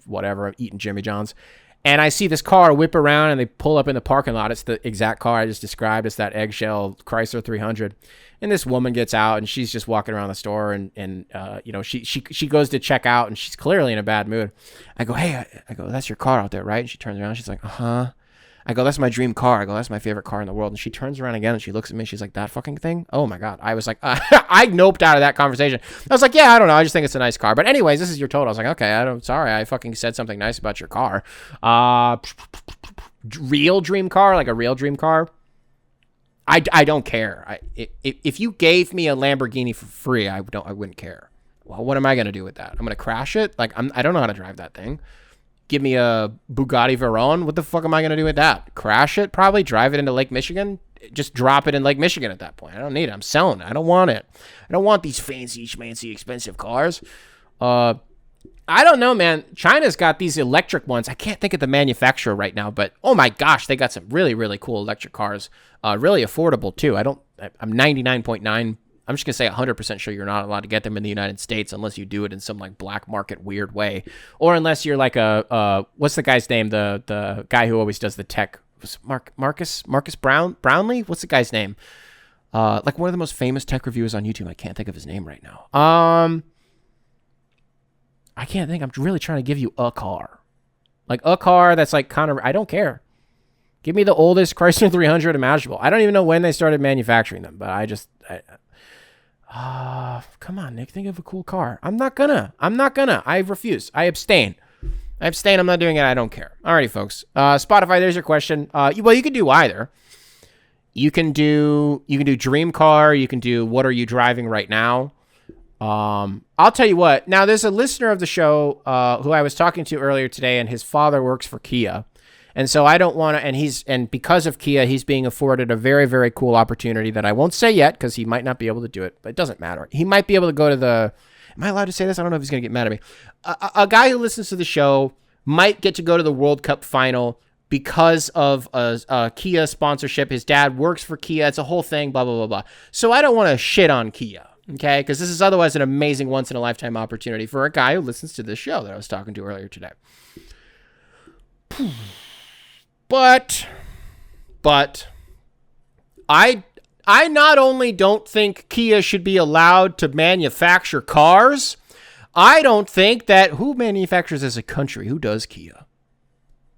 [SPEAKER 1] Jimmy John's. And I see this car whip around, and they pull up in the parking lot. It's the exact car I just described. It's that eggshell Chrysler 300. And this woman gets out, and she's just walking around the store, and she goes to check out, and she's clearly in a bad mood. I go, hey, that's your car out there, right? And she turns around, she's like, uh-huh. I go, that's my dream car. I go, that's my favorite car in the world. And she turns around again and she looks at me. She's like, that fucking thing? Oh my God. I was like, I noped out of that conversation. I was like, yeah, I don't know. I just think it's a nice car. But anyways, this is your total. I was like, okay, sorry. I fucking said something nice about your car. Real dream car, like a real dream car. I don't care. If you gave me a Lamborghini for free, I wouldn't care. Well, what am I going to do with that? I'm going to crash it? Like, I don't know how to drive that thing. Give me a Bugatti Veyron. What the fuck am I going to do with that? Crash it? Probably drive it into Lake Michigan? Just drop it in Lake Michigan at that point. I don't need it. I'm selling it. I don't want it. I don't want these fancy, schmancy, expensive cars. I don't know, man. China's got these electric ones. I can't think of the manufacturer right now, but oh my gosh, they got some really, really cool electric cars. Really affordable too. I'm 99.9 I'm just going to say 100% sure you're not allowed to get them in the United States unless you do it in some like black market weird way. Or unless you're like what's the guy's name? The guy who always does the tech, Marcus Brownlee? What's the guy's name? Like one of the most famous tech reviewers on YouTube. I can't think of his name right now. I can't think. I'm really trying to give you a car. Like a car that's like kind of, I don't care. Give me the oldest Chrysler 300 imaginable. I don't even know when they started manufacturing them, but come on, Nick, think of a cool car. I'm not gonna. I refuse. I abstain. I'm not doing it. I don't care. Alrighty, folks. Spotify, there's your question. You can do either. You can do dream car. You can do what are you driving right now. I'll tell you what. Now, there's a listener of the show who I was talking to earlier today, and his father works for Kia. And so I don't want to, and because of Kia, he's being afforded a very, very cool opportunity that I won't say yet because he might not be able to do it, but it doesn't matter. He might be able to go to am I allowed to say this? I don't know if he's going to get mad at me. A guy who listens to the show might get to go to the World Cup final because of a Kia sponsorship. His dad works for Kia. It's a whole thing, blah, blah, blah, blah. So I don't want to shit on Kia, okay? Because this is otherwise an amazing once-in-a-lifetime opportunity for a guy who listens to this show that I was talking to earlier today. But I not only don't think Kia should be allowed to manufacture cars, I don't think that who manufactures as a country, who does Kia?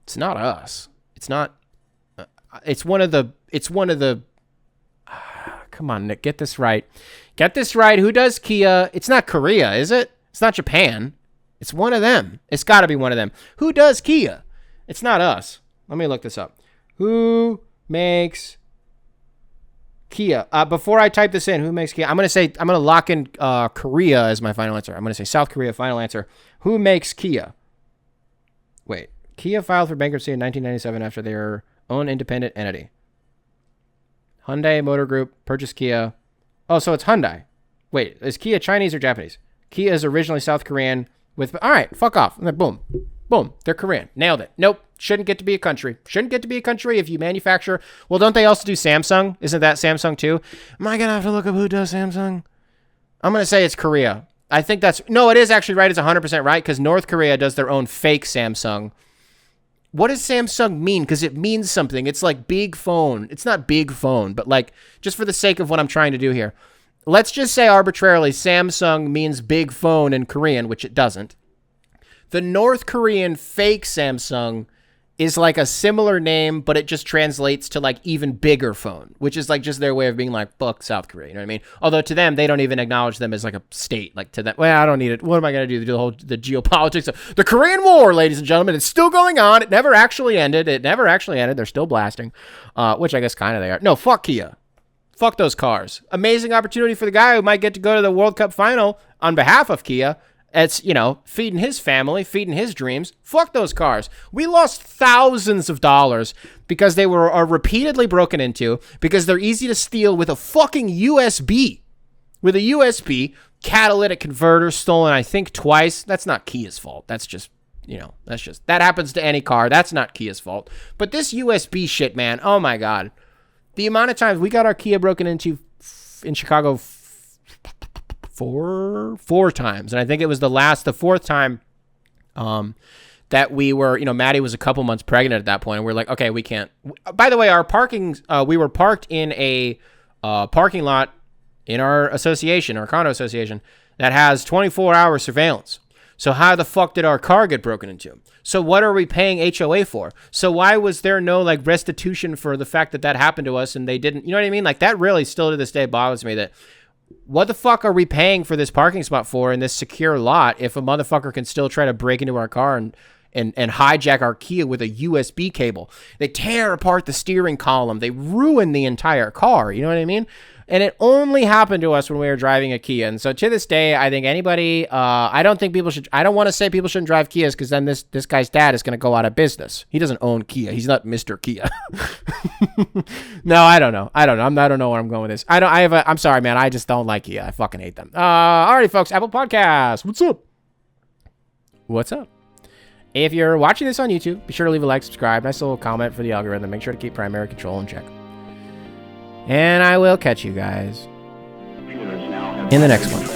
[SPEAKER 1] It's not us. It's not. It's one of the. Come on, Nick, get this right. Get this right. Who does Kia? It's not Korea, is it? It's not Japan. It's one of them. It's got to be one of them. Who does Kia? It's not us. Let me look this up. Who makes Kia? Before I type this in, who makes Kia? I'm going to lock in Korea as my final answer. I'm going to say South Korea, final answer. Who makes Kia? Wait. Kia filed for bankruptcy in 1997 after their own independent entity. Hyundai Motor Group purchased Kia. Oh, so it's Hyundai. Wait, is Kia Chinese or Japanese? Kia is originally South Korean with... All right, fuck off. Boom. Boom. They're Korean. Nailed it. Nope. Shouldn't get to be a country. Shouldn't get to be a country if you manufacture... Well, don't they also do Samsung? Isn't that Samsung too? Am I going to have to look up who does Samsung? I'm going to say it's Korea. I think that's... No, it is actually right. It's 100% right because North Korea does their own fake Samsung. What does Samsung mean? Because it means something. It's like big phone. It's not big phone, but like just for the sake of what I'm trying to do here. Let's just say arbitrarily Samsung means big phone in Korean, which it doesn't. The North Korean fake Samsung is like a similar name, but it just translates to like even bigger phone, which is like just their way of being like, fuck South Korea. You know what I mean? Although to them, they don't even acknowledge them as like a state. Like to them, well, I don't need it. What am I going to do? The geopolitics of the Korean War, ladies and gentlemen. It's still going on. It never actually ended. They're still blasting, which I guess kind of they are. No, fuck Kia. Fuck those cars. Amazing opportunity for the guy who might get to go to the World Cup final on behalf of Kia. It's, feeding his family, feeding his dreams. Fuck those cars. We lost thousands of dollars because they are repeatedly broken into, because they're easy to steal with a fucking USB. With a USB catalytic converter stolen, I think, twice. That's not Kia's fault. That's just, that happens to any car. That's not Kia's fault. But this USB shit, man, oh my God. The amount of times we got our Kia broken into in Chicago four times. And I think it was the fourth time that we were, Maddie was a couple months pregnant at that point. And we're like, okay, we can't. By the way, our parking, we were parked in a parking lot in our association, our condo association, that has 24-hour surveillance. So how the fuck did our car get broken into? So what are we paying HOA for? So why was there no like restitution for the fact that happened to us and they didn't, you know what I mean? Like that really still to this day bothers me that what the fuck are we paying for this parking spot for in this secure lot if a motherfucker can still try to break into our car and hijack our Kia with a USB cable? They tear apart the steering column. They ruin the entire car. You know what I mean? And it only happened to us when we were driving a Kia. And so to this day, I think anybody, I don't want to say people shouldn't drive Kias because then this guy's dad is going to go out of business. He doesn't own Kia. He's not Mr. Kia. No, I don't know. I don't know where I'm going with this. I'm sorry, man. I just don't like Kia. I fucking hate them. Alrighty, folks. Apple Podcasts. What's up? If you're watching this on YouTube, be sure to leave a like, subscribe, nice little comment for the algorithm. Make sure to keep primary control in check. And I will catch you guys in the next one.